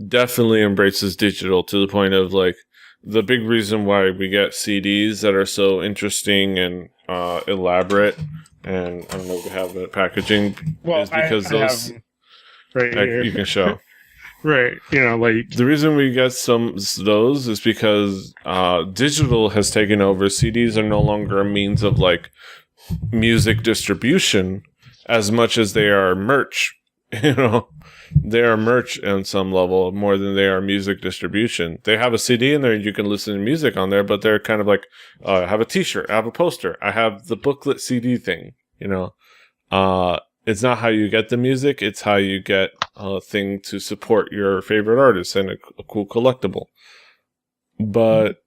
definitely embraces digital to the point of, like, the big reason why we get CDs that are so interesting and elaborate, and I don't know if we have the packaging, is because those right here. You can show. Right, like the reason we get those is because digital has taken over. CDs are no longer a means of, like, music distribution as much as they are merch. They are merch on some level more than they are music distribution. They have a CD in there and you can listen to music on there, but they're kind of like, I have a t-shirt, I have a poster, I have the booklet CD thing, It's not how you get the music, it's how you get a thing to support your favorite artist and a cool collectible. But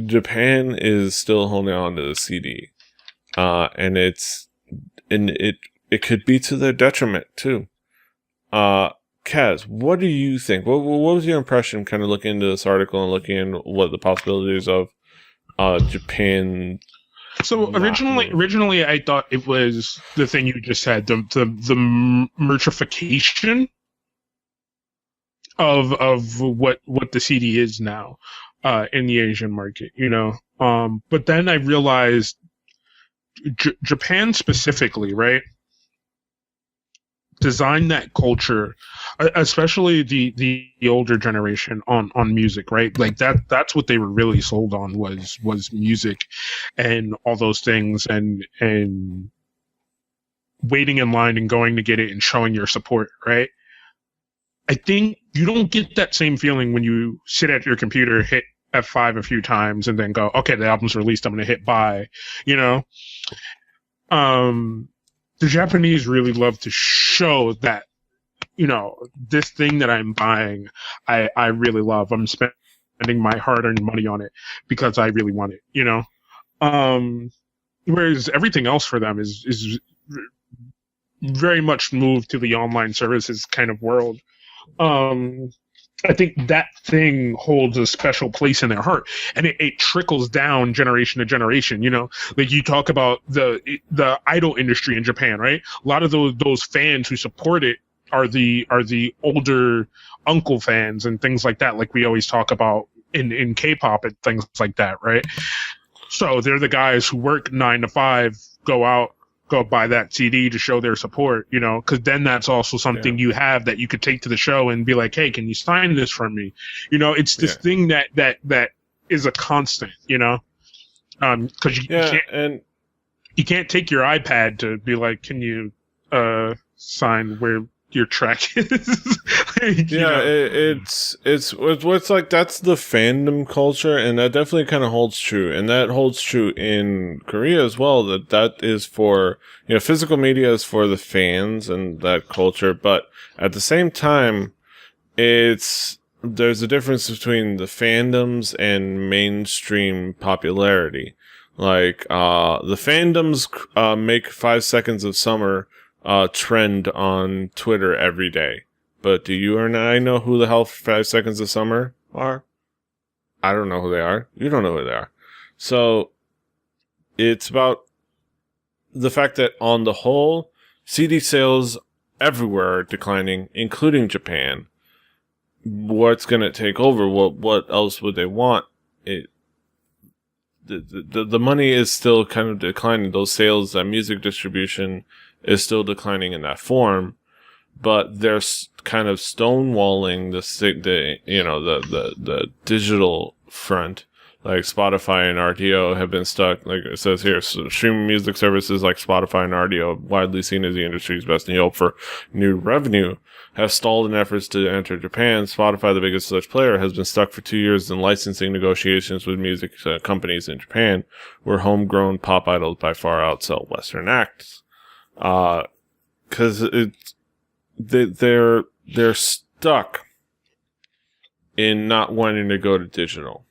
Japan is still holding on to the CD. And it could be to their detriment too. Kaz, what do you think? What was your impression kind of looking into this article and looking into what the possibilities of Japan? So originally, I thought it was the thing you just said, the merchification of what the CD is now in the Asian market, But then I realized Japan specifically, right, designed that culture, especially the older generation on music, right? Like that's what they were really sold on was music and all those things and waiting in line and going to get it and showing your support, right? I think you don't get that same feeling when you sit at your computer, hit F5 a few times and then go, okay, the album's released, I'm going to hit buy, The Japanese really love to show that, this thing that I'm buying, I really love. I'm spending my hard-earned money on it because I really want it, Whereas everything else for them is very much moved to the online services kind of world. I think that thing holds a special place in their heart, and it trickles down generation to generation. Like you talk about the idol industry in Japan, right? A lot of those fans who support it are the older uncle fans and things like that. Like we always talk about in K-pop and things like that, right? So they're the guys who work 9 to 5, go buy that CD to show their support, because then that's also something you have that you could take to the show and be like, hey, can you sign this for me? It's this thing that is a constant, because you can't take your iPad to be like, can you sign where your track is? Yeah, it's like that's the fandom culture, and that definitely kind of holds true, and that holds true in Korea as well. That is for physical media is for the fans and that culture, but at the same time, there's a difference between the fandoms and mainstream popularity. Like the fandoms make 5 seconds of summer trend on Twitter every day. But do you or I know who the hell 5 Seconds of Summer are? I don't know who they are. You don't know who they are. So it's about the fact that on the whole, CD sales everywhere are declining, including Japan. What's going to take over? What else would they want? The money is still kind of declining. Those sales, that music distribution is still declining in that form. But they're kind of stonewalling the digital front, like Spotify and RDO have been stuck. Like it says here, streaming music services like Spotify and RDO, widely seen as the industry's best hope for new revenue, have stalled in efforts to enter Japan. Spotify, the biggest such player, has been stuck for 2 years in licensing negotiations with music companies in Japan, where homegrown pop idols by far outsell Western acts. Because they're stuck in not wanting to go to digital,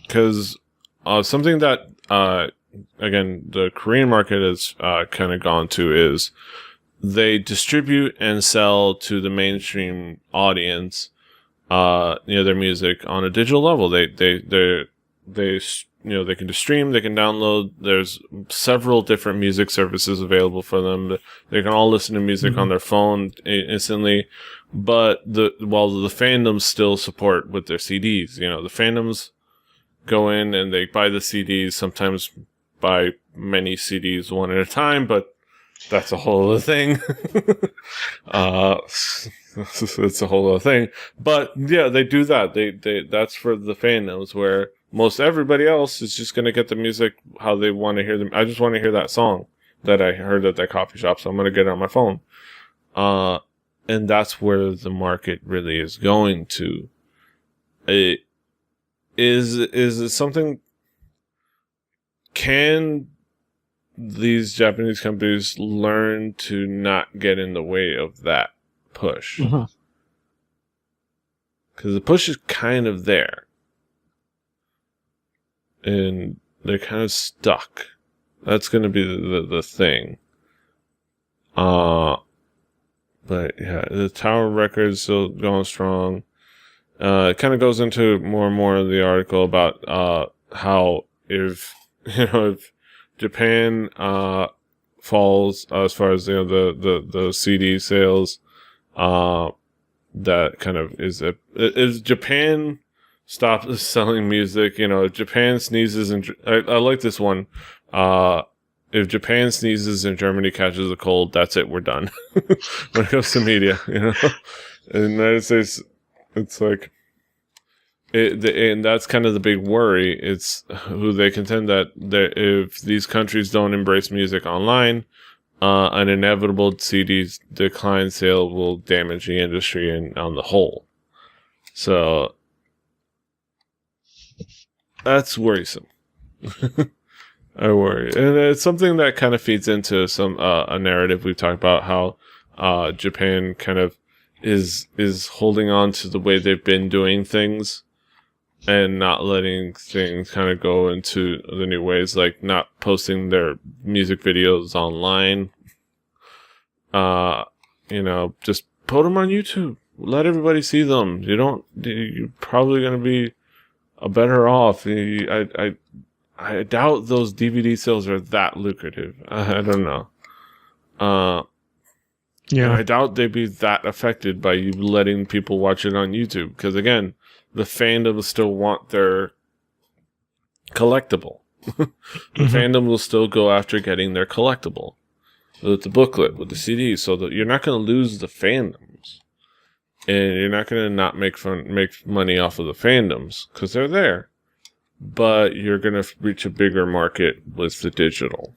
because something that again the Korean market has kind of gone to is they distribute and sell to the mainstream audience their music on a digital level. They they can stream, they can download. There's several different music services available for them. They can all listen to music on their phone instantly. But while the fandoms still support with their CDs, the fandoms go in and they buy the CDs, sometimes buy many CDs one at a time, but that's a whole other thing. It's a whole other thing. But yeah, they do that. They that's for the fandoms, where most everybody else is just going to get the music how they want to hear them. I just want to hear that song that I heard at that coffee shop, so I'm going to get it on my phone. And that's where the market really is going to. Is it something? Can these Japanese companies learn to not get in the way of that push? Because the push is kind of there. And they're kind of stuck. That's going to be the thing. But yeah, the Tower Records still going strong. It kind of goes into more and more of the article about how if Japan falls as far as the CD sales, that kind of is Japan stops selling music. If Japan sneezes and I like this one. If Japan sneezes and Germany catches a cold, that's it. We're done. When it comes to media, in the United States, it's like and that's kind of the big worry. It's who they contend that if these countries don't embrace music online, an inevitable CD decline sale will damage the industry and on the whole. So that's worrisome. I worry, and it's something that kind of feeds into some a narrative we've talked about, how Japan kind of is holding on to the way they've been doing things and not letting things kind of go into the new ways, like not posting their music videos online. Just put them on YouTube. Let everybody see them. You're probably going to be better off. I doubt those DVD sales are that lucrative. I don't know. Yeah, I doubt they'd be that affected by you letting people watch it on YouTube. Because again, the fandom still want their collectible. The fandom will still go after getting their collectible with the booklet, with the CD, so that you're not going to lose the fandoms, and you're not going to not make money off of the fandoms because they're there. But you're going to reach a bigger market with the digital.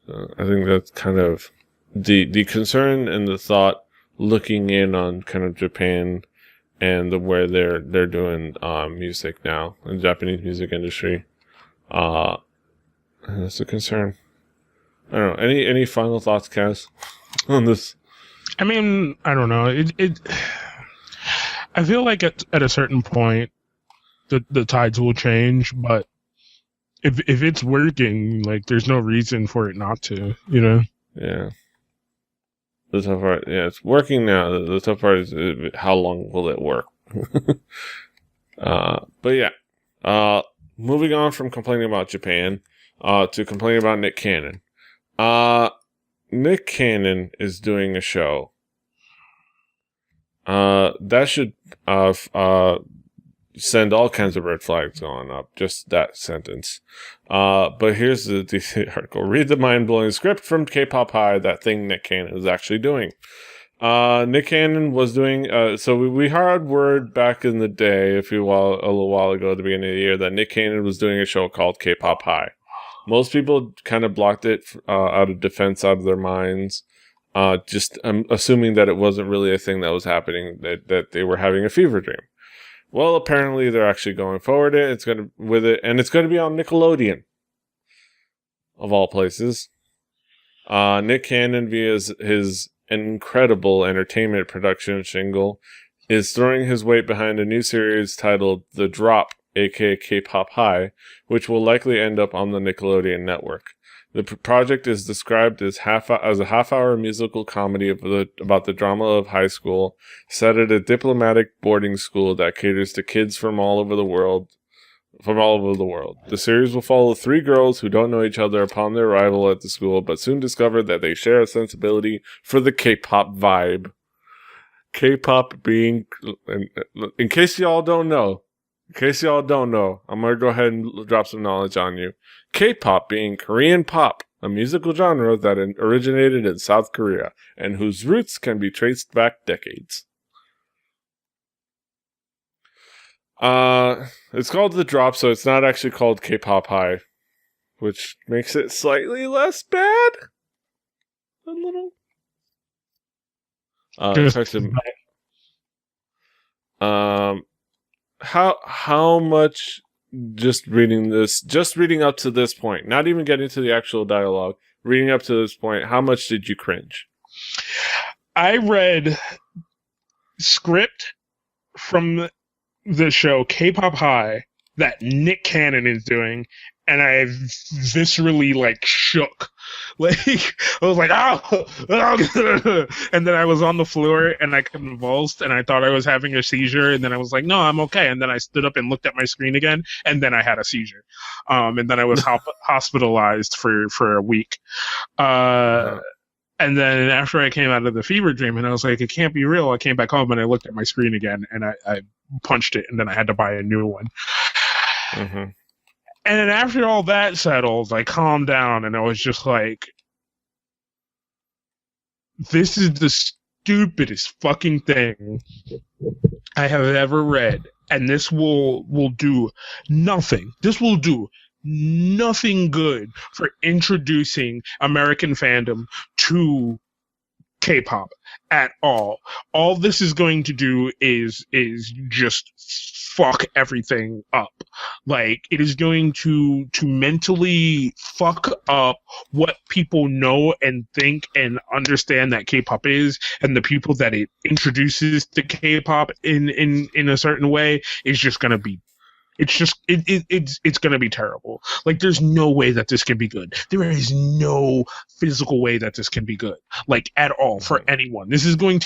So I think that's kind of the concern and the thought looking in on kind of Japan and where they're doing music now in the Japanese music industry. That's a concern. I don't know. Any final thoughts, Kaz, on this? I mean, I don't know. I feel like at a certain point, the tides will change, but if it's working, like, there's no reason for it not to, you know? Yeah. The tough part, it's working now. The tough part is how long will it work? But yeah. Moving on from complaining about Japan, to complaining about Nick Cannon. Nick Cannon is doing a show. That should send all kinds of red flags going up. Just that sentence. But here's the article. Read the mind-blowing script from K-Pop High, that thing Nick Cannon is actually doing. Nick Cannon was doing, so we heard word back in the day, a little while ago at the beginning of the year, that Nick Cannon was doing a show called K-Pop High. Most people kind of blocked it out of defense, out of their minds, just assuming that it wasn't really a thing that was happening, that they were having a fever dream. Well, apparently they're actually going forward and it's going to be on Nickelodeon, of all places. Nick Cannon, via his incredible entertainment production shingle, is throwing his weight behind a new series titled The Drop, aka K-Pop High, which will likely end up on the Nickelodeon network. The project is described as a half-hour musical comedy about the drama of high school, set at a diplomatic boarding school that caters to kids from all over the world. The series will follow 3 girls who don't know each other upon their arrival at the school, but soon discover that they share a sensibility for the K-pop vibe. K-pop being, in case y'all don't know, I'm going to go ahead and drop some knowledge on you. K-pop being Korean pop, a musical genre that originated in South Korea and whose roots can be traced back decades. It's called The Drop, so it's not actually called K-Pop High, which makes it slightly less bad. A little. How much, just reading up to this point, not even getting to the actual dialogue, reading up to this point, how much did you cringe? I read script from the show K-Pop High that Nick Cannon is doing, and I viscerally shook. I was like, oh, and then I was on the floor and I convulsed and I thought I was having a seizure, and then I was like, no, I'm okay. And then I stood up and looked at my screen again, and then I had a seizure. And then I was hospitalized for a week. And then after I came out of the fever dream and I was like, it can't be real, I came back home and I looked at my screen again and I punched it, and then I had to buy a new one. Mm-hmm. And then after all that settled, I calmed down and I was just like, this is the stupidest fucking thing I have ever read. And this will do nothing. This will do nothing good for introducing American fandom to K-pop at all. All this is going to do is just fuck everything up. It is going to mentally fuck up what people know and think and understand that K-pop is, and the people that it introduces to K-pop in a certain way is just going to be. It's going to be terrible. There's no way that this can be good. There is no physical way that this can be good, at all, for anyone. This is going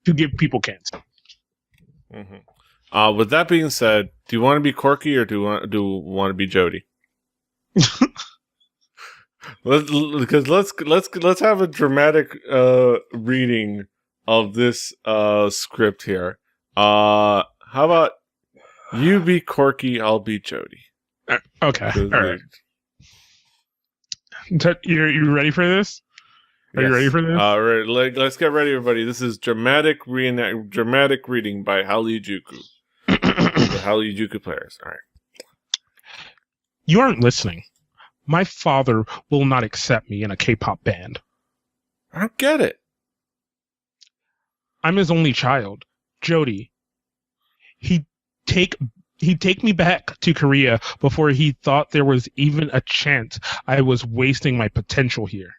to give people cancer. Mm-hmm. With that being said, do you want to be Corky or do you want to be Jody? Let's have a dramatic reading of this script here. How about you be Corky, I'll be Jody. Okay. All right. You ready for this? Are you ready for this? Right, let's get ready, everybody. This is dramatic reading by Hallyujuku. The Hallyujuku players. All right. You aren't listening, My father will not accept me in a K-pop band. I don't get it. I'm his only child, Jody. He'd take me back to Korea before he thought there was even a chance I was wasting my potential here.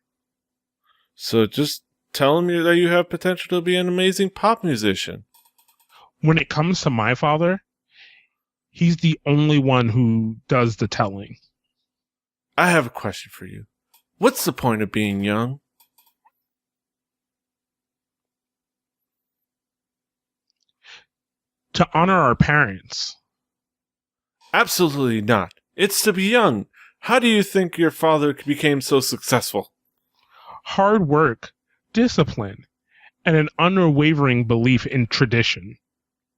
So just tell him that you have potential to be an amazing pop musician. When it comes to my father, he's the only one who does the telling. I have a question for you. What's the point of being young? To honor our parents. Absolutely not. It's to be young. How do you think your father became so successful? Hard work, discipline, and an unwavering belief in tradition.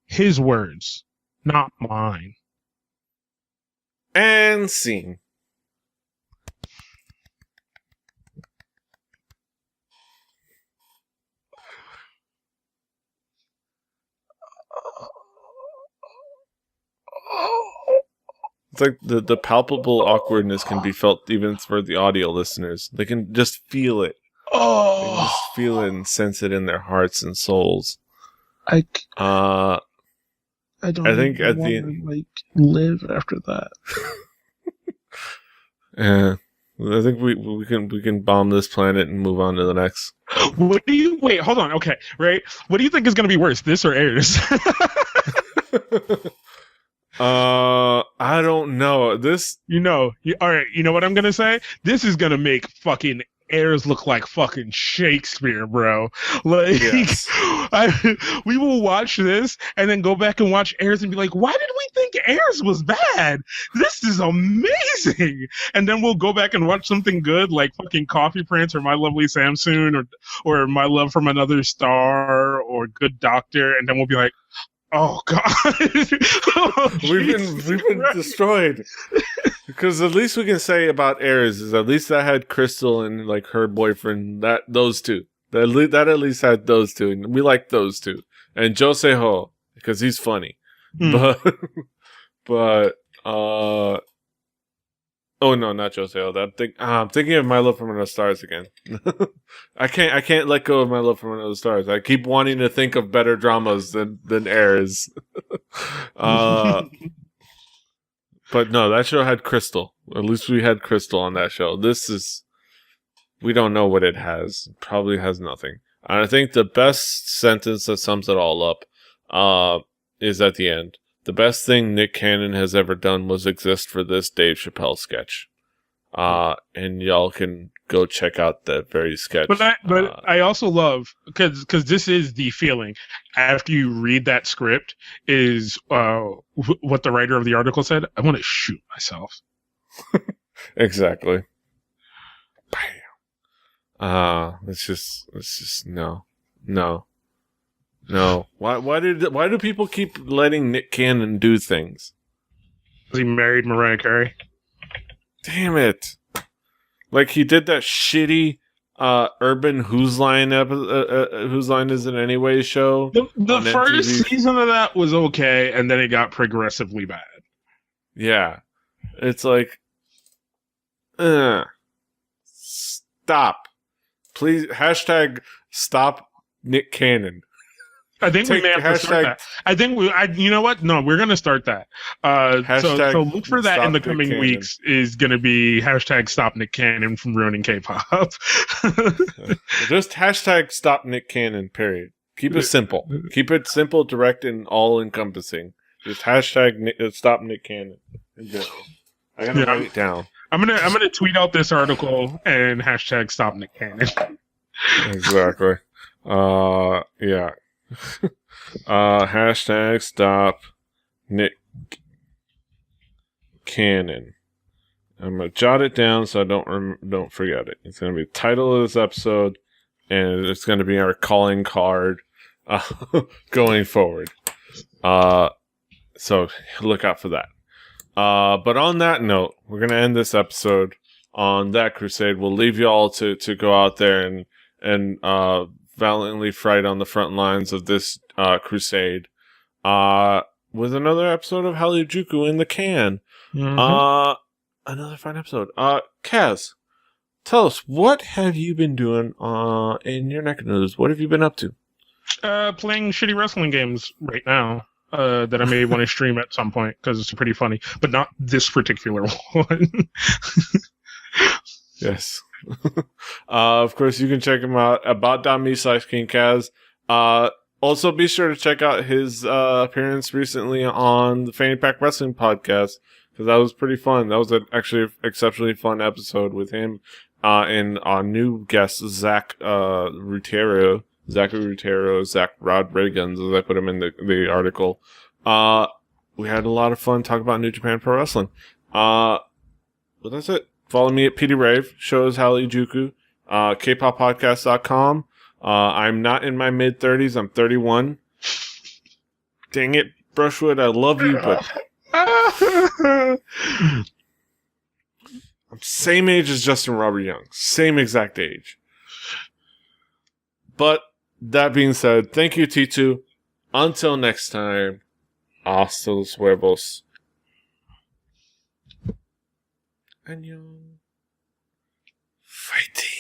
His words, not mine. And scene. It's like the palpable awkwardness can be felt even for the audio listeners. They can just feel it. Oh, They can just feel it and sense it in their hearts and souls. I think at the end, live after that. Yeah, I think we can bomb this planet and move on to the next. Wait, hold on. Okay, right. What do you think is going to be worse, this or Airs? I don't know. This, all right. You know what I'm going to say? This is going to make fucking Airs look like fucking Shakespeare, bro. Like, yes. We will watch this and then go back and watch Airs and be like, why did we think Airs was bad? This is amazing. And then we'll go back and watch something good like fucking Coffee Prince or My Lovely Samsoon or My Love from Another Star or Good Doctor, and then we'll be like, oh god. We've been destroyed. Because at least we can say about Ares is at least that had Crystal and like her boyfriend, those two. That at least had those two, and we like those two. And Jose Ho, because he's funny. But oh no, not Jose Ho. I'm thinking of My Love from Another Stars again. I can't let go of My Love from Another Stars. I keep wanting to think of better dramas than Ares. But no, that show had Crystal. At least we had Crystal on that show. We don't know what it has. It probably has nothing. And I think the best sentence that sums it all up is at the end. The best thing Nick Cannon has ever done was exist for this Dave Chappelle sketch. And y'all can go check out that very sketch. But I also love, because this is the feeling after you read that script is what the writer of the article said. I want to shoot myself. Exactly. Bam. It's just no. Why do people keep letting Nick Cannon do things? He married Mariah Carey. Damn it! Like he did that shitty urban Whose Line Whose Line Is It Anyway show. The first season of that was okay, and then it got progressively bad. Yeah, it's like, stop, please. Hashtag stop Nick Cannon. I think we may have to start that. I think you know what? No, we're going to start that. So look for that in the coming weeks is going to be hashtag stop Nick Cannon from ruining K-pop. Just hashtag stop Nick Cannon, period. Keep it simple. Keep it simple, direct, and all-encompassing. Just hashtag stop Nick Cannon. I got to write it down. I'm gonna tweet out this article and hashtag stop Nick Cannon. Exactly. Yeah. Hashtag stop Nick Cannon. I'm gonna jot it down so I don't forget it. It's gonna be the title of this episode, and it's gonna be our calling card going forward. So look out for that. But on that note, we're gonna end this episode on that crusade. We'll leave you all to go out there and valiantly fight on the front lines of this crusade with another episode of Hallyujuku in the can. Mm-hmm. another fun episode. Kaz, tell us, what have you been doing in your neck of the woods? What have you been up to? Playing shitty wrestling games right now. That I may want to stream at some point because it's pretty funny, but not this particular one. Yes. Of course, you can check him out about.me/KingKaz. Also, be sure to check out his appearance recently on the Fanny Pack Wrestling podcast, because that was pretty fun. That was actually an exceptionally fun episode with him and our new guest, Zachary Rutero, Zach Rodriguez, as I put him in the article. We had a lot of fun talking about New Japan Pro Wrestling. But that's it. Follow me at PDRave, shows Hallyujuku, kpoppodcast.com. I'm not in my mid-30s. I'm 31. Dang it, Brushwood, I love you, but I'm same age as Justin Robert Young. Same exact age. But that being said, thank you, T2. Until next time, hasta los huevos. Annyeong. Fighting.